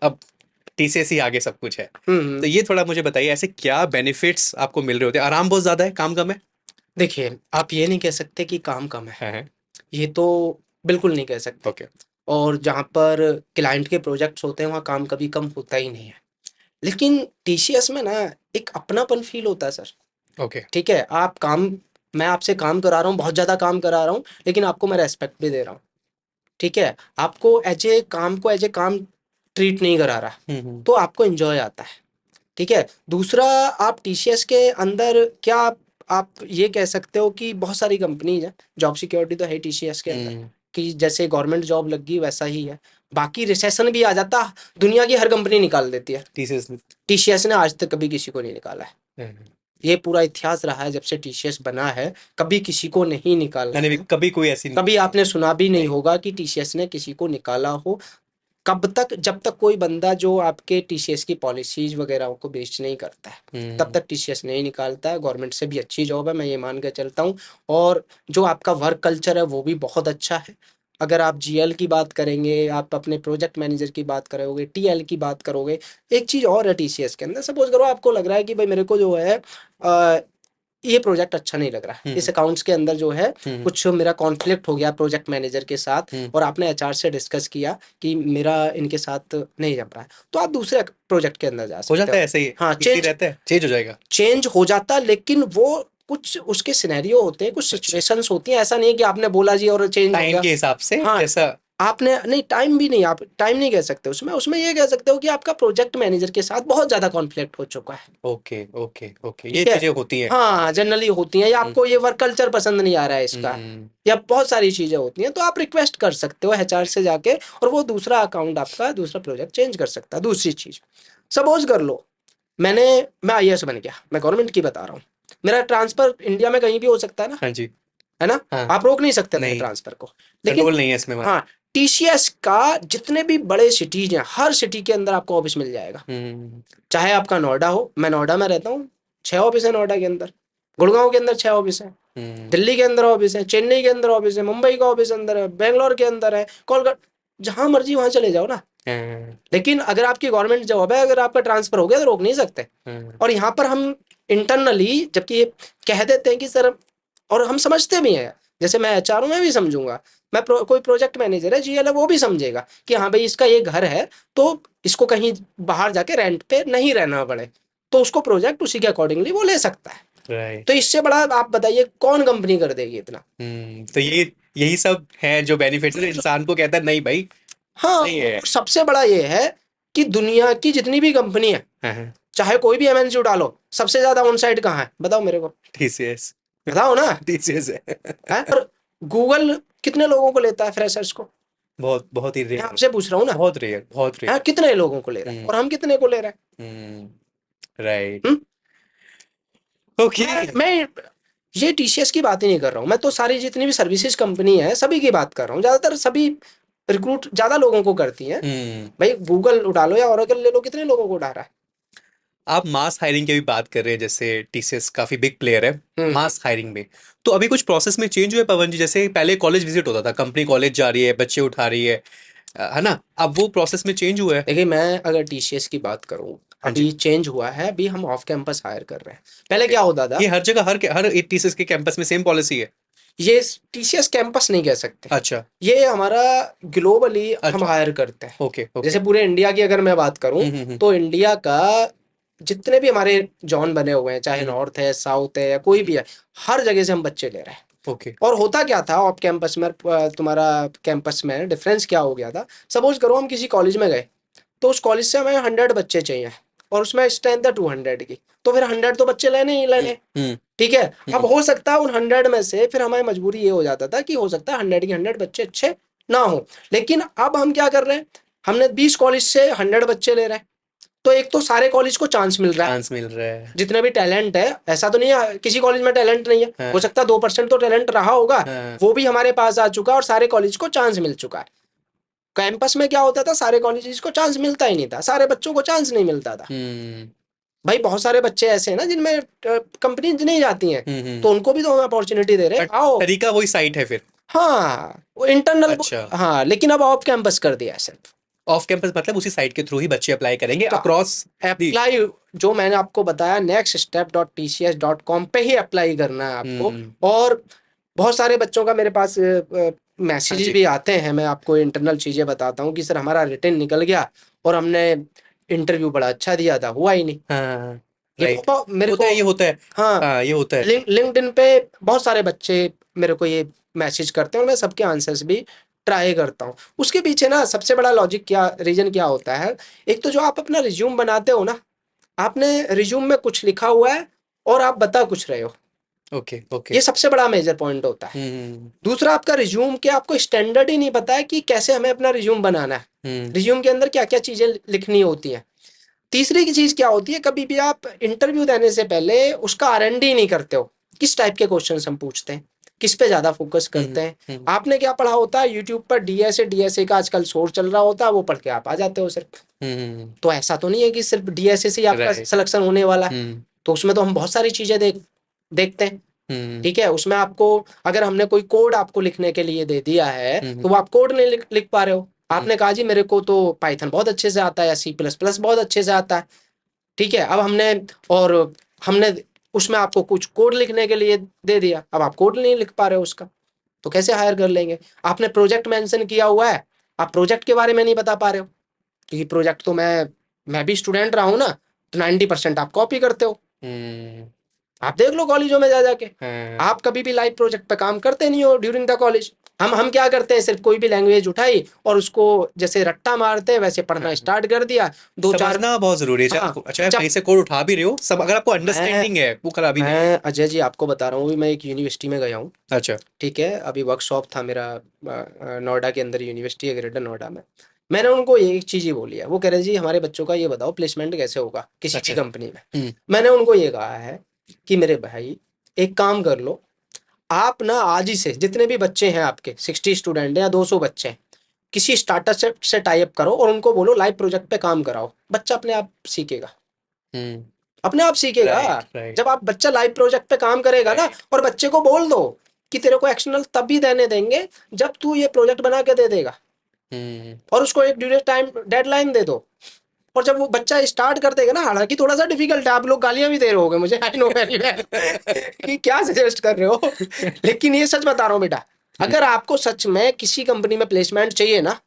अब टीसीएस ही आगे सब कुछ है। तो हम्म। ये थोड़ा मुझे बताइए, ऐसे क्या बेनिफिट्स आपको मिल रहे होते हैं? आराम बहुत ज्यादा है, काम कम है? देखिए, आप ये नहीं कह सकते कि काम कम है, है, ये तो बिल्कुल नहीं कह सकते। ओके, और जहाँ पर क्लाइंट के प्रोजेक्ट्स होते हैं वहाँ काम कभी कम होता ही नहीं है। लेकिन टीसीएस में ना एक अपनापन फील होता है सर। ओके, ठीक है, आप काम, मैं आपसे काम करा रहा हूँ, बहुत ज़्यादा काम करा रहा हूँ, लेकिन आपको मैं रेस्पेक्ट भी दे रहा हूँ। ठीक है, आपको एज ए काम को एज ए काम ट्रीट नहीं करा रहा, हम्म, तो आपको एंजॉय आता है। ठीक है। दूसरा, आप टीसीएस के अंदर क्या आप ये कह सकते हो कि बहुत सारी कंपनीज हैं, जॉब सिक्योरिटी तो है टीसीएस के अंदर, हम्म, कि जैसे गवर्नमेंट जॉब लग गई वैसा ही है। बाकी रिसेशन भी आ जाता, दुनिया की हर कंपनी निकाल देती है, टीसीएस टीसीएस ने आज तक कभी किसी को नहीं निकाला है। ये पूरा इतिहास रहा है जब से टीसीएस बना है, कभी किसी को नहीं निकाला मैंने भी है। कभी कोई ऐसी कभी आपने सुना भी नहीं नहीं। होगा कि टीसीएस ने किसी को निकाला हो। कब तक, जब तक कोई बंदा जो आपके टीसीएस की पॉलिसीज वगैरह को बेच नहीं करता है, तब हम्म, तक टीसीएस नहीं निकालता है। गवर्नमेंट से भी अच्छी जॉब है, मैं ये मान के चलता हूँ। और जो आपका वर्क कल्चर है वो भी बहुत अच्छा है। अगर आप जीएल की बात करेंगे, आप अपने प्रोजेक्ट मैनेजर की बात करोगे, टीएल की बात करोगे। एक चीज़ और है टीसीएस के अंदर, सपोज करो आपको लग रहा है कि भाई मेरे को जो है ये प्रोजेक्ट अच्छा नहीं लग रहा है, इस हम्म, अकाउंट्स के अंदर जो है हम्म, कुछ मेरा कॉन्फ्लिक्ट हो गया प्रोजेक्ट मैनेजर के साथ, हम्म, और आपने एचआर से डिस्कस किया कि मेरा इनके साथ नहीं जम रहा है, तो आप दूसरे प्रोजेक्ट के अंदर जा हो सकते जाता है हो। ऐसे ही, हाँ, इजी चेंज रहता है, चेंज हो जाएगा। चेंज हो जाता है, लेकिन वो कुछ उसके सिनेरियो होते हैं, कुछ अच्छा, सिचुएशंस होती हैं, ऐसा नहीं है कि आपने बोला जी और चेंज हो टाइम गया। के हिसाब से हाँ, जैसा। आपने नहीं, टाइम भी नहीं, आप टाइम नहीं कह सकते उसमें, उसमें ये कह सकते हो कि आपका प्रोजेक्ट मैनेजर के साथ बहुत ज़्यादा कॉन्फ्लिक्ट हो चुका है। ओके, ओके, ओके, ये ठीक है। चीजें होती हैं। हाँ, जनरली होती हैं, या हम्म, आपको ये वर्क कल्चर पसंद नहीं आ रहा है इसका, हम्म, या बहुत सारी चीज़ें होती हैं, तो आप रिक्वेस्ट कर सकते हो एचआर से जाके, और वो दूसरा अकाउंट आपका, दूसरा प्रोजेक्ट चेंज कर सकता है। दूसरी चीज़, सपोज कर लो मैंने मैं आईएएस बन गया, मैं गवर्नमेंट की बता रहा हूँ, मेरा ट्रांसफर इंडिया में कहीं भी हो सकता है ना, हाँ जी, है ना। हाँ, आप रोक नहीं सकते अपने नहीं, ट्रांसफर को। लेकिन कंट्रोल नहीं है इसमें हमारा। हाँ, टीसीएस का जितने भी बड़े सिटीज हैं, हर सिटी के अंदर आपको ऑफिस मिल जाएगा। हम्म, चाहे आपका नोएडा हो, मैं नोएडा में रहता हूँ, 6 ऑफिस है नोएडा के अंदर, गुड़गांव के अंदर 6 ऑफिस है, हम्म, दिल्ली के अंदर ऑफिस है, चेन्नई के अंदर ऑफिस है, मुंबई का ऑफिस अंदर है, बेंगलोर के अंदर है, कोलकाता, जहां मर्जी वहां चले जाओ ना। हाँ, लेकिन अगर आपकी गवर्नमेंट जॉब है, अगर आपका ट्रांसफर हो गया तो रोक नहीं सकते। हाँ, और यहाँ पर हम इंटरनली जबकि ये कह देते हैं कि सर, और हम समझते भी हैं, जैसे मैं एचआर हूं, मैं भी समझूंगा, कोई प्रोजेक्ट मैनेजर है, जीएल है, वो भी समझेगा कि हाँ भाई इसका ये घर है, तो इसको कहीं बाहर जाके रेंट पे नहीं रहना पड़े, तो उसको प्रोजेक्ट उसी के अकॉर्डिंगली वो ले सकता है। तो राइट। इससे बड़ा आप बताइए कौन कंपनी कर देगी इतना। तो ये यही सब है जो बेनिफिट्स है, इंसान को कहता है नहीं भाई, हाँ, सही है। और सबसे बड़ा ये है कि दुनिया की जितनी भी कंपनी है, हाँ, हाँ, चाहे कोई भी एमएनसी उठा लो, सबसे ज्यादा ऑन साइड कहाँ है बताओ मेरे को, टीसीएस, बताओ ना। टीसीएस है। है, और गूगल कितने लोगों को लेता है फ्रेशर्स को, बहुत बहुत ही मैं रेयर, आपसे पूछ रहा हूँ ना, बहुत रेयर, बहुत हाँ, रेयर। कितने लोगों को ले रहा है और हम कितने को ले रहे राइट। हैं? ओके। मैं ये टीसीएस की बात ही नहीं कर रहा हूँ, मैं तो सारी जितनी भी सर्विसेज कंपनी है सभी की बात कर रहा हूँ। ज्यादातर सभी रिक्रूट ज्यादा लोगों को करती हैं। भाई गूगल उठा लो या ओरेकल ले लो, कितने लोगों को उठा रहा है? आप मास हायरिंग की भी बात कर रहे हैं, जैसे टीसीएस काफी बिग प्लेयर है हम्म। मास हायरिंग में। तो अभी कुछ प्रोसेस में चेंज हुए पवन जी? जैसे पहले कॉलेज विजिट होता था, कंपनी कॉलेज जा रही है, बच्चे उठा रही है ना? अब वो प्रोसेस में चेंज हुआ है? देखिए, मैं अगर टीसीएस की बात करूँ, हाँ अभी जी। चेंज हुआ है, अभी हम ऑफ कैंपस हायर कर रहे हैं। पहले क्या होता था, ये हर जगह, हर एक टीसीएस के कैंपस में सेम पॉलिसी है? ये टीसीएस कैंपस नहीं कह सकते, अच्छा। ये हमारा ग्लोबली हम अच्छा। हायर करते हैं। Okay okay. जैसे पूरे इंडिया की अगर मैं बात करूं, हम्म। तो इंडिया का जितने भी हमारे जोन बने हुए हैं, चाहे हम्म। नॉर्थ है, साउथ है, या कोई भी है, हर जगह से हम बच्चे ले रहे हैं। ओके। और होता क्या था ऑफ कैंपस में, तुम्हारा कैंपस में डिफरेंस क्या हो गया था? सपोज करो हम किसी कॉलेज में गए, तो उस कॉलेज से हमें 100 बच्चे चाहिए और उसमें स्ट्रेंथ है 200 की, तो फिर 100 तो बच्चे लेने ही लेने। हम्म। ठीक है। अब हम्म। हो सकता है उन 100 में से फिर हमारी मजबूरी ये हो जाता था कि हो सकता है 100 की 100 बच्चे अच्छे ना हो। लेकिन अब हम क्या कर रहे हैं, हमने 20 कॉलेज से 100 बच्चे ले रहे हैं, तो एक तो सारे कॉलेज को चांस मिल रहा है। चांस मिल रहा है। जितने भी टैलेंट है, ऐसा तो नहीं है किसी कॉलेज में टैलेंट नहीं है, हो हाँ। सकता है 2% तो टैलेंट रहा होगा, हाँ। वो भी हमारे पास आ चुका है और सारे कॉलेज को चांस मिल चुका है। कैंपस में क्या होता था, सारे कॉलेजेस को चांस मिलता ही नहीं था, सारे बच्चों को चांस नहीं मिलता था। हम्म। भाई बहुत सारे बच्चे ऐसे हैं ना जिनमें कंपनी नहीं जाती हैं, हम्म। तो उनको भी तो हम अपॉर्चुनिटी दे रहे हैं, बट आओ। तरीका वही साइट है फिर? हाँ, वो इंटरनल। अच्छा। हाँ, लेकिन अब ऑफ कैंपस कर दिया है सिर्फ। ऑफ कैंपस मतलब उसी साइट के थ्रू ही बच्चे अप्लाई करेंगे तो अक्रॉस दी? अप्लाई, जो मैंने आपको बताया nextstep.tcs.com पे ही अप्लाई करना है आपको। हम्म। और बहुत सारे बच्चों का मेरे पास हाँ मैसेजेस जी। भी आते हैं, मैं आपको इंटरनल चीज़ें बताता हूँ कि सर हमारा रिटर्न निकल गया और हमने इंटरव्यू बड़ा अच्छा दिया था, हुआ ही नहीं। हाँ। ये राइट। मेरे होता को, है, ये होता है। हाँ, हाँ, ये होता है। लिंक्डइन पे बहुत सारे बच्चे मेरे को ये मैसेज करते हैं और मैं सबके आंसर्स भी ट्राई करता हूँ। उसके पीछे ना सबसे बड़ा लॉजिक क्या, रीजन क्या होता है, एक तो जो आप अपना रिज्यूम बनाते हो ना, आपने रिज्यूम में कुछ लिखा हुआ है और आप बता कुछ रहे हो, ओके ओके। ये सबसे बड़ा मेजर पॉइंट होता है। हम्म। दूसरा, आपका रिज्यूम के आपको स्टैंडर्ड ही नहीं पता है कि कैसे हमें अपना रिज्यूम बनाना है, हम्म। रिज्यूम के अंदर क्या क्या चीज़ें लिखनी होती हैं। तीसरी की चीज़ क्या होती है, कभी भी आप इंटरव्यू देने से पहले उसका R&D नहीं करते हो, किस टाइप के क्वेश्चन हम पूछते हैं, किस पे ज़्यादा फोकस हम्म। करते हैं। हम्म। आपने क्या पढ़ा होता है, यूट्यूब पर डीएसए का आजकल सोर्स चल रहा होता है, वो पढ़ के आप आ जाते हो सिर्फ। हम्म। तो ऐसा तो नहीं है कि सिर्फ डीएसए से ही आपका राइट। सिलेक्शन होने वाला है। हम्म। तो उसमें तो हम बहुत सारी चीज़ें देखते हैं। हम्म। ठीक है, उसमें आपको, अगर हमने कोई कोड आपको लिखने के लिए दे दिया है, हम्म। तो वो आप कोड नहीं लिख पा रहे हो, हम्म। आपने कहा जी मेरे को तो पाइथन बहुत अच्छे से आता है या C++ बहुत अच्छे से आता है। ठीक है, अब और हमने उसमें आपको कुछ कोड लिखने के लिए दे दिया, अब आप कोड नहीं लिख पा रहे हो उसका, तो कैसे हायर कर लेंगे? आपने प्रोजेक्ट मेंशन किया हुआ है, आप प्रोजेक्ट के बारे में नहीं बता पा रहे हो, क्योंकि प्रोजेक्ट तो मैं भी स्टूडेंट रहा हूँ ना, तो 90% आप कॉपी करते हो। हम्म। आप देख लो कॉलेजों में जा जाके, हाँ। आप कभी भी लाइव प्रोजेक्ट पे काम करते नहीं हो ड्यूरिंग द कॉलेज। हम क्या करते हैं, सिर्फ कोई भी लैंग्वेज उठाई और उसको जैसे रट्टा मारते हैं वैसे पढ़ना हाँ। स्टार्ट कर दिया, दो चार। समझना बहुत जरूरी है, चाहे हाँ, आपको, चाहे आप जब कहीं से कोड उठा भी रहे हो, सब अगर आपको मैं अंडरस्टैंडिंग है वो खराबी नहीं है। मैं अजय जी आपको बता रहा हूँ, अभी मैं एक यूनिवर्सिटी में गया हूँ। अच्छा। ठीक है, अभी वर्कशॉप था मेरा, नोएडा के अंदर यूनिवर्सिटी है, ग्रेटर नोएडा में। मैंने उनको एक चीज़ ही बोली है, वो कह रहे जी हमारे बच्चों का ये बताओ प्लेसमेंट कैसे होगा किसी भी अच्छा। कंपनी में। हम्म। मैंने उनको ये कहा है कि मेरे भाई, एक काम कर लो, आप ना आज ही से जितने भी बच्चे हैं आपके, 60 स्टूडेंट हैं या 200 बच्चे हैं, किसी स्टार्टअप से टाई अप करो और उनको बोलो लाइव प्रोजेक्ट पे काम कराओ, बच्चा अपने आप सीखेगा, हम्म। अपने आप सीखेगा। राइट राइट जब आप बच्चा लाइव प्रोजेक्ट पे काम करेगा ना, राइट। और बच्चे को बोल दो कि तेरे को एक्सटर्नल तब भी देने देंगे जब तू ये प्रोजेक्ट बना के दे देगा, हम्म। और उसको एक ड्यूरेट टाइम डेडलाइन दे दो। और जब वो बच्चा स्टार्ट कर देगा ना, हालांकि थोड़ा सा डिफिकल्ट है, आप लोग गालियां भी दे रहे होगे मुझे, आई नो वेरी वेल कि क्या सजेस्ट कर रहे हो, लेकिन ये सच बता रहा हूँ बेटा, अगर आपको सच में किसी कंपनी में प्लेसमेंट चाहिए ना,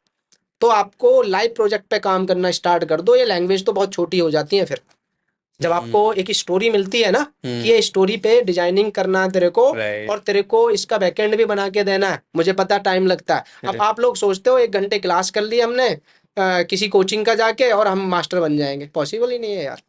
तो आपको लाइव प्रोजेक्ट पे काम करना स्टार्ट कर दो। ये लैंग्वेज तो बहुत छोटी हो जाती है फिर, जब आपको हम्म। एक स्टोरी मिलती है ना कि हम्म। ये स्टोरी पे डिजाइनिंग करना है तेरे को, राइट। और तेरे को इसका बैकएंड भी बना के देना है, मुझे पता टाइम लगता है। अब आप लोग सोचते हो 1 घंटे क्लास कर ली हमने किसी कोचिंग का जाके और हम मास्टर बन जाएंगे, पॉसिबल ही नहीं है यार।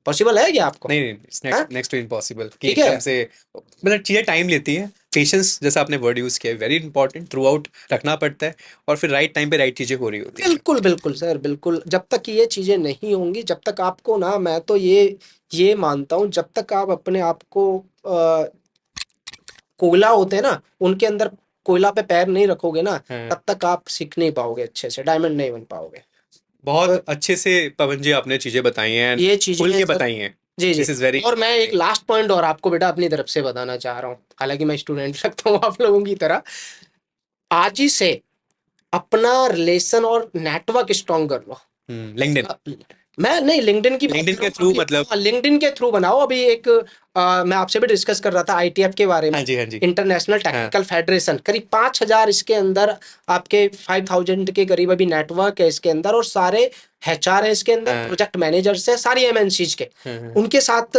पॉसिबल है क्या आपको? नहीं नहीं, हाँ, नेक्स्ट नेक्स्ट टू इम्पॉसिबल कि ठीक है। एकदम से, मतलब चीजें टाइम लेती हैं। पेशेंस जैसा आपने वर्ड यूज़ किया है, वेरी इंपॉर्टेंट, थ्रू आउट रखना पड़ता है, और फिर राइट टाइम पे राइट चीज़ें हो रही होती हैं। बिल्कुल बिल्कुल सर, बिल्कुल। जब तक ये चीजें नहीं होंगी, जब तक आपको ना, मैं तो ये मानता हूँ, जब तक आप अपने आप को कोयला होते हैं ना, उनके अंदर कोयला पे पैर नहीं रखोगे ना, हाँ, तब तक आप सीख नहीं पाओगे अच्छे से, डायमंड नहीं बन पाओगे। बहुत तो अच्छे से पवन जी आपने चीज़ें बताई हैं, ये चीजें खुल हैं के सर। बताई हैं। जी जी। दिस इज़ वेरी और मैं एक इंटरेस्टिंग। लास्ट पॉइंट और आपको बेटा अपनी तरफ से बताना चाह रहा हूँ, हालांकि मैं स्टूडेंट लगता हूँ आप लोगों की तरह। आज ही से अपना रिलेशन और नेटवर्क स्ट्रॉन्ग कर लो। लिंक्डइन। अ, मैं नहीं लिंक्डइन की बात लिंक्डइन कर रहा के हूँ थ्रू अभी। मतलब। हाँ, लिंक्डइन के थ्रू बनाओ। अभी एक मैं आपसे भी डिस्कस कर रहा था आईटीएफ के बारे हाँ में। जी, हाँ जी। इंटरनेशनल हाँ, टेक्निकल फेडरेशन, करीब 5,000 इसके अंदर, आपके 5,000 के करीब अभी नेटवर्क है इसके अंदर, और सारे एचआर है इसके अंदर, हाँ, प्रोजेक्ट मैनेजर्स है, सारी एमएनसीज के। हाँ, हाँ, उनके साथ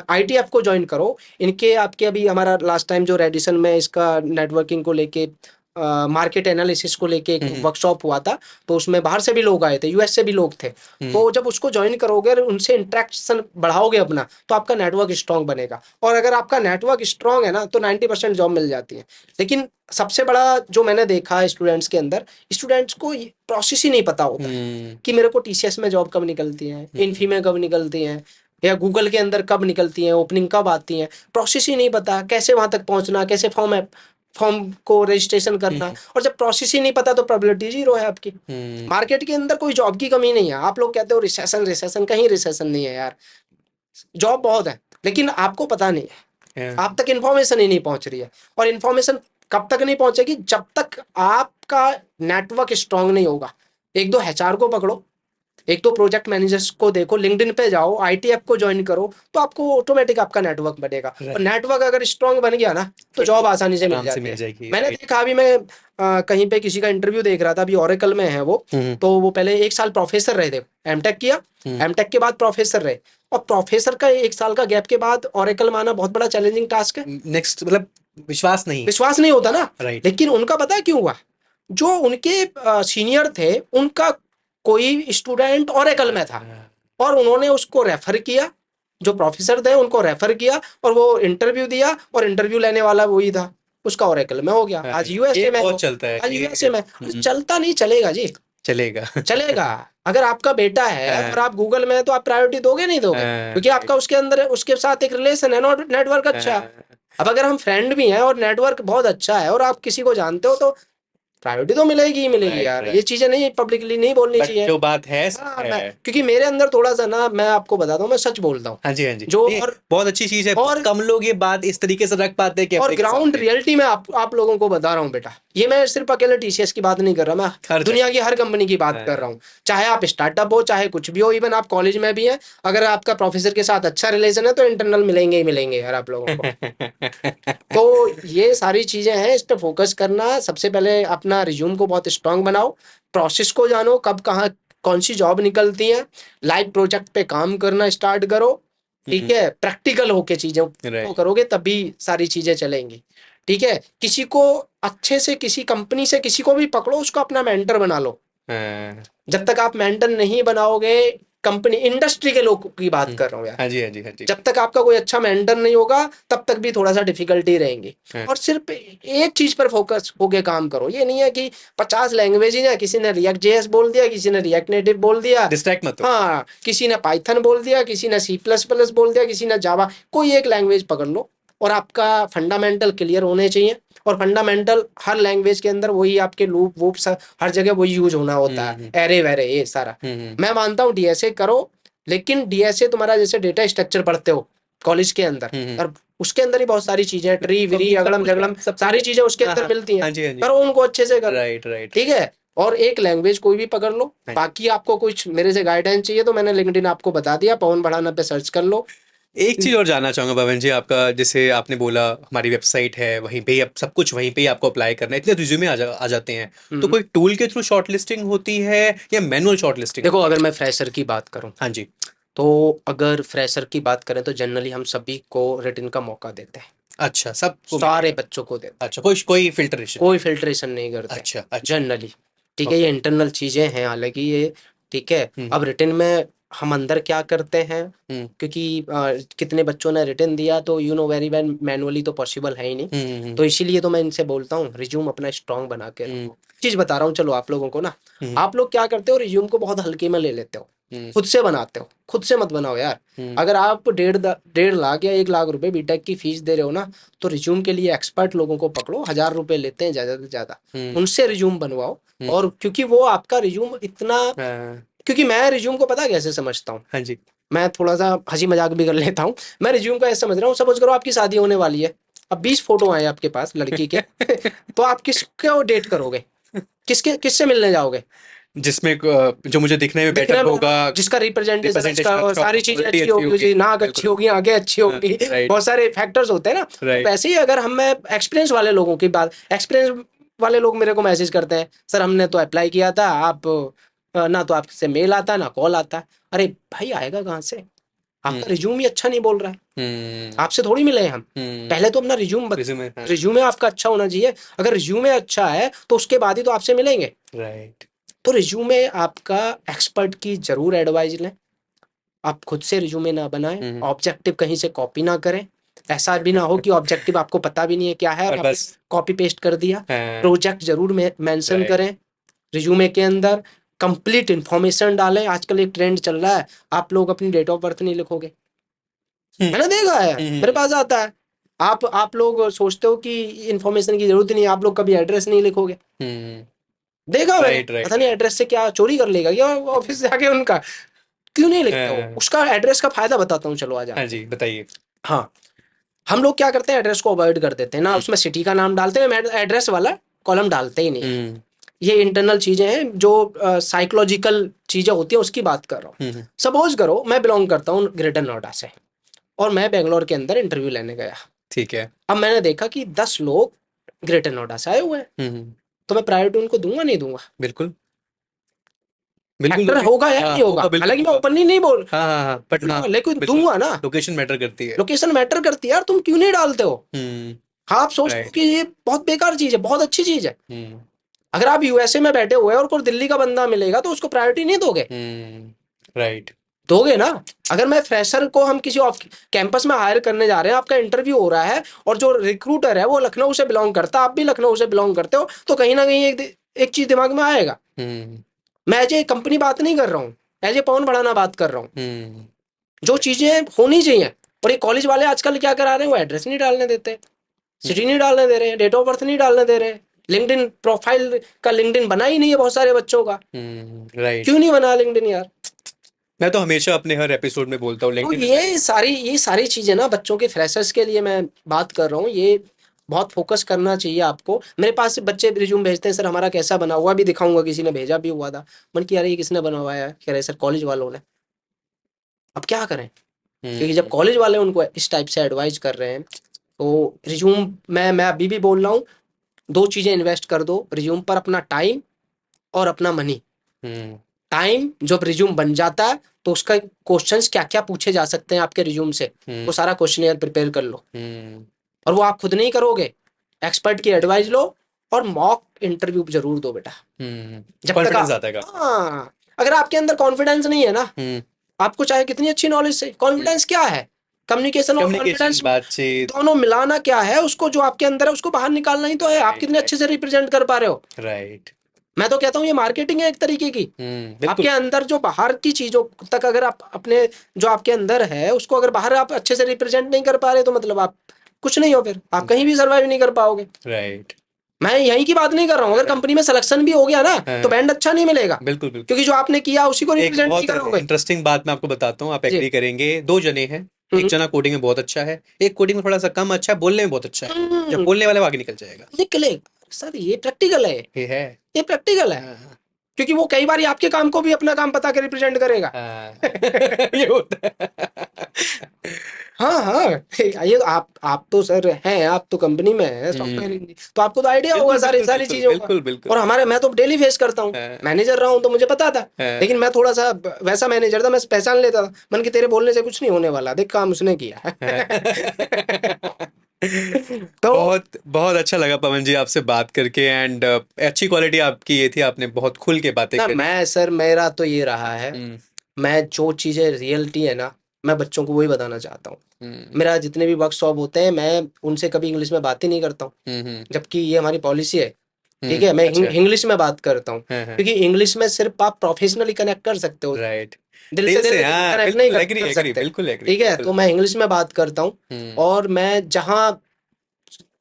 आईटीएफ को ज्वाइन करो। इनके आपके अभी हमारा लास्ट टाइम जो रेडिसन में इसका नेटवर्किंग को लेके, मार्केट एनालिसिस को लेके एक हम्म, वर्कशॉप हुआ था, तो उसमें बाहर से भी लोग आए थे, यूएस से भी लोग थे। हम्म, तो जब उसको ज्वाइन करोगे और उनसे इंटरेक्शन बढ़ाओगे अपना, तो आपका नेटवर्क स्ट्रांग बनेगा। और अगर आपका नेटवर्क स्ट्रांग है ना, तो 90% जॉब मिल जाती है। लेकिन सबसे बड़ा जो मैंने देखा है स्टूडेंट्स के अंदर, स्टूडेंट्स को प्रोसेस ही नहीं पता होता है हम्म, कि मेरे को टीसीएस में जॉब कब निकलती है, हम्म, इन्फी में कब निकलती है, या गूगल के अंदर कब निकलती है, ओपनिंग कब आती है। प्रोसेस ही नहीं पता, कैसे वहां तक पहुंचना, कैसे फॉर्म को रजिस्ट्रेशन करना। हम्म, और जब प्रोसेस ही नहीं पता, तो प्रोबेबिलिटी जीरो है आपकी। हम्म, मार्केट के अंदर कोई जॉब की कमी नहीं है। आप लोग कहते हो रिसेशन रिसेशन, कहीं रिसेशन नहीं है यार, जॉब बहुत है, लेकिन आपको पता नहीं है, हाँ, आप तक इन्फॉर्मेशन ही नहीं पहुंच रही है। और इन्फॉर्मेशन कब तक नहीं पहुंचेगी, जब तक आपका नेटवर्क स्ट्रांग नहीं होगा। एक दो एचआर को पकड़ो, एक तो प्रोजेक्ट मैनेजर्स को देखो, लिंक्डइन पे जाओ, आईटीएफ को ज्वाइन करो, तो आपको ऑटोमेटिक आपका नेटवर्क बनेगा। और राइट, नेटवर्क अगर स्ट्रांग बन गया ना, तो फिर जॉब तो आसानी से मिल आराम से जाती मिल है। जाएगी, मैंने राइट। देखा, अभी मैं कहीं पे किसी का इंटरव्यू देख रहा था, अभी ओरेकल में है वो। हम्म, तो वो पहले 1 साल प्रोफेसर रहे थे, एमटेक किया, हम्म, एमटेक के बाद प्रोफेसर रहे। और प्रोफेसर का 1 साल का गैप के बाद ओरेकल में आना बहुत बड़ा चैलेंजिंग टास्क है। नेक्स्ट मतलब विश्वास नहीं। विश्वास नहीं होता ना। राइट। लेकिन उनका पता है क्यों हुआ? जो उनके सीनियर थे, उनका कोई स्टूडेंट ओरेकल में था, और उन्होंने उसको रेफर किया, जो प्रोफेसर थे उनको रेफर किया, और वो इंटरव्यू दिया, और इंटरव्यू लेने वाला वही था, उसका ओरेकल में हो गया, हाँ, आज ये यूएसए में बहुत हो। चलता है आज यूएसए ये। में चलता नहीं, चलेगा जी, चलेगा। चलेगा। अगर आपका बेटा है और हाँ, आप गूगल में है, तो आप प्रायोरिटी दोगे नहीं दोगे? हाँ, क्योंकि राइट। आपका उसके अंदर उसके साथ एक रिलेशन है, नेटवर्क अच्छा है। हाँ, अब अगर हम फ्रेंड भी हैं और नेटवर्क बहुत अच्छा है, और आप किसी को जानते हो, तो प्रायोरिटी तो मिलेगी ही मिलेगी राइट, यार। ये राइट। चीजें नहीं, पब्लिकली नहीं बोलनी बट चाहिए। जो बात है सो हाँ, मैं है। क्योंकि मेरे अंदर थोड़ा सा ना, मैं आपको बताता हूँ, मैं सच बोलता हूँ। हाँ जी, हाँ जी, जो ये बहुत अच्छी चीज है, बहुत और कम लोग ये बात इस तरीके से रख पाते हैं और कैमरे के ग्राउंड सामने। रियलिटी में आप लोगों को बता रहा हूँ बेटा। ये मैं सिर्फ अकेले टीसीएस की बात नहीं कर रहा, मैं हर दुनिया जगह। की हर कंपनी की बात कर हाँ। रहा हूँ। चाहे आप स्टार्टअप हो, चाहे कुछ भी हो, इवन आप कॉलेज में भी हैं, अगर आपका प्रोफेसर के साथ अच्छा रिलेशन है, तो इंटरनल मिलेंगे ही मिलेंगे यार आप लोगों को। तो ये सारी चीजें हैं, इस पे फोकस करना। सबसे पहले अपना रिज्यूम को बहुत स्ट्रांग बनाओ, प्रोसेस को जानो, कब कहाँ कौन सी जॉब निकलती है, लाइव प्रोजेक्ट पे काम करना स्टार्ट करो। ठीक है, प्रैक्टिकल होके चीजों को राइट। करोगे, तभी सारी चीजें चलेंगी। ठीक है, किसी को अच्छे से, किसी कंपनी से किसी को भी पकड़ो, उसको अपना मेंटर बना लो। हाँ, जब तक आप मेंटर नहीं बनाओगे, कंपनी इंडस्ट्री के लोगों की बात कर रहा हूँ यार, हाँ जी, हाँ जी, हाँ जी। जब तक आपका कोई अच्छा मेंटर नहीं होगा, तब तक भी थोड़ा सा डिफिकल्टी रहेंगी। हाँ, और सिर्फ एक चीज पर फोकस होके काम करो। ये नहीं है कि 50 लैंग्वेज है, किसी ने रिएक्ट जेएस बोल दिया, किसी ने रिएक्ट नेटिव बोल दिया, डिस्ट्रैक्ट मत हो। हाँ, किसी ने पाइथन बोल दिया, किसी ने सी प्लस प्लस बोल दिया, किसी ने जावा। कोई एक लैंग्वेज पकड़ लो, और आपका फंडामेंटल क्लियर होने चाहिए। और फंडामेंटल हर लैंग्वेज के अंदर वही, आपके लूप वूप हर जगह वही यूज होना होता है, हम्म, एरे वेरे ये सारा। हम्म, मैं मानता हूँ डीएसए करो, लेकिन डीएसए तुम्हारा जैसे डेटा स्ट्रक्चर पढ़ते हो कॉलेज के अंदर, हम्म, और उसके अंदर ही बहुत सारी चीजें, ट्री विरी सब अगड़म कुछ है, जगड़म, सब कुछ सारी है। चीजें उसके हाँ, अंदर हाँ, मिलती हैं। हाँ जी, हाँ जी। करो उनको अच्छे से करो। Right, right. ठीक है, और एक लैंग्वेज कोई भी पकड़ लो। हाँ जी। बाकी आपको कुछ मेरे से गाइडेंस चाहिए, तो मैंने लिंक्डइन आपको बता दिया, पवन बढ़ाना पे सर्च कर लो। एक चीज और जानना चाहूंगा पवन जी आपका, जैसे आपने बोला हमारी वेबसाइट है, वहीं पे ही अब सब कुछ वहीं पे ही आपको अप्लाई करना है, इतने रिज्यूमे आ जाते हैं। तो हम्म। कोई टूल के थ्रू शॉर्टलिस्टिंग होती है या मैनुअल शॉर्टलिस्टिंग देखो, होती अगर है? मैं फ्रेशर की बात करूं, हाँ जी। तो अगर फ्रेशर की बात करें, तो जनरली हम सभी को रिटन का मौका देते हैं, अच्छा, सबको सारे मिलेगा। बच्चों को देते हैं, अच्छा, कोई कोई फिल्टरेशन कोई नहीं। फिल्ट्रेशन नहीं करते अच्छा, अच्छा। जनरली। ठीक है, ये ओके। इंटरनल चीजें हैं हालांकि ये। ठीक है, हम्म, अब रिटन में हम अंदर क्या करते हैं, क्योंकि कितने बच्चों ने रिटर्न दिया तो you know very well, manually तो पॉसिबल है ही नहीं। तो इसीलिए तो मैं इनसे बोलता हूँ रिज्यूम अपना स्ट्रांग बना के रखो। चीज बता रहा हूँ चलो आप लोगों को ना, आप लोग क्या करते हो, रिज्यूम को बहुत हल्के में ले लेते हो, खुद से बनाते हो। खुद से मत बनाओ यार। अगर आप 1.5 लाख या 1 लाख रुपए बीटेक की फीस दे रहे हो ना, तो रिज्यूम के लिए एक्सपर्ट लोगों को पकड़ो, 1,000 रुपए लेते हैं ज्यादा से ज्यादा, उनसे रिज्यूम बनवाओ। और क्योंकि वो आपका रिज्यूम इतना, क्योंकि मैं रिज्यूम को पता कैसे समझता हूँ, हाँ जी। मैं थोड़ा सा हंसी मजाक भी कर लेता हूँ। मैं रिज्यूम का ऐसे समझ रहा हूँ, सपोज करो आपकी शादी होने वाली है, अब 20 फोटो आए आपके पास लड़की के तो आप किसको डेट करोगे, किससे मिलने जाओगे? जिसमें जो मुझे दिखने में दिखने बेटर में, होगा, जिसका रिप्रेजेंटेशन अच्छा रिप्रेजेंटेशन हो, अच्छा सारी होगा, चीजें क्वालिटी अच्छी अच्छी होगी होगी। उसकी, नाक अच्छी बिल्कुल। होगी, आंखें अच्छी होगी, राइट। बहुत सारे फैक्टर्स होते हैं ना। तो राइट। ऐसे ही अगर मैं एक्सपीरियंस वाले लोगों की बात, एक्सपीरियंस वाले लोग मेरे को मैसेज करते हैं, सर हमने तो अप्लाई किया था, आप ना तो आपसे मेल आता ना कॉल आता। अरे भाई आएगा कहाँ से, आपका रिज्यूम ही अच्छा नहीं बोल रहा है, आपसे थोड़ी मिले हैं हम। पहले तो अपना रिज्यूमे। रिज्यूमे आपका अच्छा होना चाहिए। अगर रिज्यूमे अच्छा है तो उसके बाद ही तो आपसे मिलेंगे। राइट। तो रिज्यूमे आपका एक्सपर्ट की जरूर एडवाइस लें, आप खुद से रिज्यूमे ना बनाएं, ऑब्जेक्टिव कहीं से कॉपी ना करें। ऐसा भी ना हो कि ऑब्जेक्टिव आपको पता भी नहीं है क्या है और और आपने बस। कॉपी पेस्ट कर दिया। हाँ। प्रोजेक्ट जरूर मेंशन राइट। करें रिज्यूमे के अंदर, कंप्लीट इंफॉर्मेशन डालें। आजकल एक ट्रेंड चल रहा है, आप लोग अपनी डेट ऑफ बर्थ नहीं लिखोगे, मैंने देखा है, मेरे पास आता है। आप लोग सोचते हो कि इन्फॉर्मेशन की जरूरत नहीं है, आप लोग कभी एड्रेस नहीं लिखोगे। देखा मैंने, राइट। राइट। पता नहीं एड्रेस से क्या चोरी कर लेगा क्या ऑफिस से आके उनका, क्यों नहीं लिखते हो? हाँ। उसका एड्रेस का फायदा बताता हूँ, चलो आज हाँ आपको। जी, बताइए। हाँ, हम लोग क्या करते हैं, एड्रेस को अवॉइड कर देते हैं ना, उसमें सिटी का नाम डालते हैं, एड्रेस वाला कॉलम डालते ही नहीं है। ये इंटरनल चीजें हैं, जो साइकोलॉजिकल चीजें होती हैं उसकी बात कर रहा हूँ। सपोज करो मैं बिलोंग करता हूँ ग्रेटर नोएडा से, और मैं बेंगलोर के अंदर इंटरव्यू लेने गया। ठीक है। अब मैंने देखा कि 10 लोग ग्रेटर नोएडा से आए हुए हैं, तो मैं प्रायोरिटी उनको दूंगा नहीं दूंगा? बिल्कुल। बिल्कुल फैक्टर दोगे। होगा या हाँ, नहीं होगा? होगा, बिल्कुल हालांकि मैं होगा। ओपनली नहीं बोल, हाँ, हाँ, हाँ, बट हाँ। लेकिन बिल्कुल। दूंगा ना। लोकेशन मैटर करती है। लोकेशन मैटर करती है यार, तुम क्यों नहीं डालते हो? हाँ, आप सोचते हो राइट। कि ये बहुत बेकार चीज है, बहुत अच्छी चीज है। अगर आप यूएसए में बैठे हुए हैं और कोई दिल्ली का बंदा मिलेगा तो उसको प्रायोरिटी नहीं दोगे? राइट। दोगे ना। अगर मैं फ्रेशर को, हम किसी ऑफ कैंपस में हायर करने जा रहे हैं, आपका इंटरव्यू हो रहा है और जो रिक्रूटर है वो लखनऊ से बिलोंग करता है, आप भी लखनऊ से बिलोंग करते हो, तो कहीं ना कहीं एक चीज दिमाग में आएगा। मैं एज ए कंपनी बात नहीं कर रहा हूँ, एज ए पवन भड़ाना बात कर रहा हूँ। जो चीजें होनी चाहिए। और ये कॉलेज वाले आजकल क्या करा रहे हैं, वो एड्रेस नहीं डालने देते, सिटी नहीं डालने दे रहे हैं, डेट ऑफ बर्थ नहीं डालने दे रहे हैं। लिंक्डइन प्रोफाइल का, लिंक्डइन बना ही नहीं है बहुत सारे बच्चों का। राइट। क्यों नहीं बना लिंक्डइन यार? मैं तो हमेशा अपने हर एपिसोड में बोलता हूँ, तो लिंक्डइन इज ये सारी चीजें ना, बच्चों के फ्रेशर्स के लिए मैं बात कर रहा हूँ, ये बहुत फोकस करना चाहिए आपको। मेरे पास से बच्चे रिज्यूम भेजते हैं, सर हमारा कैसा बना हुआ, भी दिखाऊंगा, किसी ने भेजा भी हुआ था। मन की यार ये किसने बनवाया है, कह रहे सर कॉलेज वालों ने। अब क्या करें, क्योंकि जब कॉलेज वाले उनको इस टाइप से एडवाइस कर रहे हैं, तो रिज्यूम, मैं अभी भी बोल रहा हूँ, दो चीजें इन्वेस्ट कर दो रिज्यूम पर, अपना टाइम और अपना मनी। टाइम, जब रिज्यूम बन जाता है तो उसका क्वेश्चंस क्या क्या पूछे जा सकते हैं आपके रिज्यूम से, वो सारा क्वेश्चन प्रिपेयर कर लो। और वो आप खुद नहीं करोगे, एक्सपर्ट की एडवाइस लो, और मॉक इंटरव्यू जरूर दो बेटा। जब तक कॉन्फिडेंस आता है। हाँ, अगर आपके अंदर कॉन्फिडेंस नहीं है ना, आपको चाहे कितनी अच्छी नॉलेज से, कॉन्फिडेंस क्या है, कम्युनिकेशन और कम्युनिकेशन, कॉन्फिडेंस बातचीत। दोनों मिलाना क्या है, उसको जो आपके अंदर है उसको बाहर निकालना ही तो है। आप कितने अच्छे से रिप्रेजेंट कर पा रहे हो। राइट। मैं तो कहता हूँ ये मार्केटिंग है एक तरीके की। बिल्कुल। आपके अंदर जो बाहर की चीजों तक, अगर आप अपने जो आपके अंदर है उसको अगर बाहर आप अच्छे से रिप्रेजेंट नहीं कर पा रहे, तो मतलब आप कुछ नहीं हो, फिर आप कहीं भी सर्वाइव नहीं कर पाओगे। राइट। मैं यहीं की बात नहीं कर रहा हूँ, अगर कंपनी में सिलेक्शन भी हो गया ना तो बैंड अच्छा नहीं मिलेगा, बिल्कुल, बिल्कुल। क्योंकि जो आपने किया उसी को एक रिप्रेजेंट नहीं बहुत करोगे। इंटरेस्टिंग बात मैं आपको बताता हूँ, आप जी। एग्री करेंगे। दो जने हैं, एक जना कोडिंग में बहुत अच्छा है, एक कोडिंग में थोड़ा सा कम अच्छा है, बोलने में बहुत अच्छा है। जब हम्म, बोलने वाले वो आगे निकल जाएगा। निकले सर, ये प्रैक्टिकल है, ये है। ये प्रैक्टिकल है। हाँ। क्योंकि वो कई बार आपके काम को भी अपना काम पता के रिप्रेजेंट करेगा। हाँ। ये होता है। हाँ हाँ, ये तो आप तो सर हैं, आप तो कंपनी में हैं सॉफ्टवेयर इंजीनियर, तो आपको तो आइडिया होगा बिल्कुल, सारी बिल्कुल, सारी बिल्कुल, चीजों का। बिल्कुल, बिल्कुल। और हमारे, मैं तो डेली फेस करता हूँ, हाँ। मैनेजर रहा हूँ तो मुझे पता था। हाँ। लेकिन मैं थोड़ा सा वैसा मैनेजर था, मैं पहचान लेता था, मन की तेरे बोलने से कुछ नहीं होने वाला, देख काम उसने किया। हाँ। तो बहुत बहुत अच्छा लगा पवन जी आपसे बात करके, एंड अच्छी क्वालिटी आपकी ये थी, आपने बहुत खुल के बातें ना, करी। मैं सर, मेरा तो ये रहा है, मैं जो चीज़ें रियलिटी है ना, मैं बच्चों को वही बताना चाहता हूँ। हम्म मेरा जितने भी वर्कशॉप होते हैं, मैं उनसे कभी इंग्लिश में बात ही नहीं करता हूँ, हम्म जबकि ये हमारी पॉलिसी है। ठीक है, मैं अच्छा। इंग्लिश में बात करता हूँ, हाँ। क्योंकि इंग्लिश में सिर्फ आप प्रोफेशनली कनेक्ट कर सकते हो, राइट। दिल से दिल दिल से, हाँ कनेक्ट नहीं बिल्कुल एग्री कर एग्री, सकते। बिल्कुल एग्री ठीक है, बिल्कुल। तो मैं इंग्लिश में बात करता हूँ। हम्म और मैं जहाँ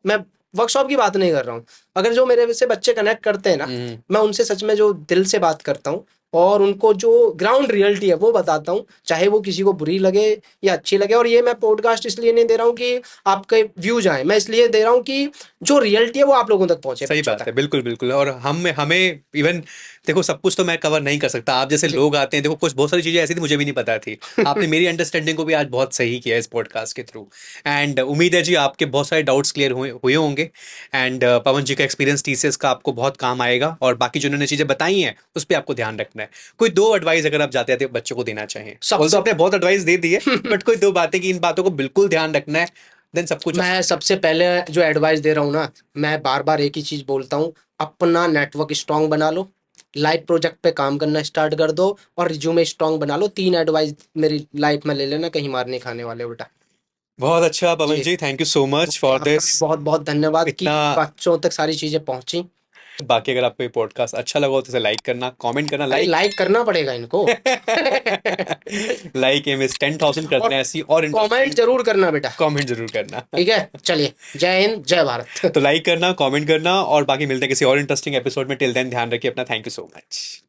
मैं वर्कशॉप की बात नहीं कर रहा हूँ, अगर जो मेरे से बच्चे कनेक्ट करते हैं ना, हम्म मैं उनसे सच में जो दिल से बात करता हूँ और उनको जो ग्राउंड रियलिटी है वो बताता हूँ, चाहे वो किसी को बुरी लगे या अच्छी लगे। और ये मैं पॉडकास्ट इसलिए नहीं दे रहा हूँ कि आपके व्यूज आए, मैं इसलिए दे रहा हूँ कि जो रियलिटी है वो आप लोगों तक पहुंचे, सही बच्चों बात तक। है, बिल्कुल बिल्कुल। और हम हमें इवन देखो, सब कुछ तो मैं कवर नहीं कर सकता, आप जैसे जी। लोग आते हैं, देखो कुछ बहुत सारी चीजें ऐसी थी मुझे भी नहीं पता थी। आपने मेरी अंडरस्टैंडिंग को भी आज बहुत सही किया इस पॉडकास्ट के थ्रू। एंड उम्मीद है जी आपके बहुत सारे डाउट्स क्लियर हुए हुए होंगे। एंड पवन जी का एक्सपीरियंस टीसीएस का आपको बहुत काम आएगा, और बाकी जो उन्होंने चीजें बताई हैं उस पर आपको ध्यान रखना है। कोई दो एडवाइस अगर आप जाते आते बच्चों को देना चाहें, ऑल तो सबसे आपने बहुत एडवाइस दे दी है, बट कोई दो बातें कि इन बातों को बिल्कुल ध्यान रखना है, देन सब कुछ मैं सबसे पहले जो एडवाइस दे रहा हूँ ना, मैं बार बार एक ही चीज बोलता हूँ, अपना नेटवर्क स्ट्रांग बना लो, लाइव प्रोजेक्ट पे काम करना स्टार्ट कर दो, और रिज्यूमे स्ट्रांग बना लो। तीन एडवाइस मेरी लाइफ में ले लेना, कहीं मार नहीं खाने वाले बेटा। बहुत अच्छा पवन जी। जी, thank you so much for आपका दिस। भी बहुत बहुत धन्यवाद कि इतना। बच्चों तक सारी चीजें पहुंची। बाकी अगर आपको ये पॉडकास्ट अच्छा लगा हो तो इसे लाइक करना, कमेंट करना, अरे लाइक लाइक करना पड़ेगा इनको। लाइक एम इज 10,000 करते और हैं ऐसी और कमेंट इंटरेस्टिंग। जरूर करना बेटा। कमेंट जरूर करना। ठीक है, चलिए, जय हिंद जय भारत। तो लाइक करना, कमेंट करना, और बाकी मिलते हैं किसी और इंटरेस्टिंग एपिसोड में। टिल देन ध्यान रखिए अपना। Thank you so much.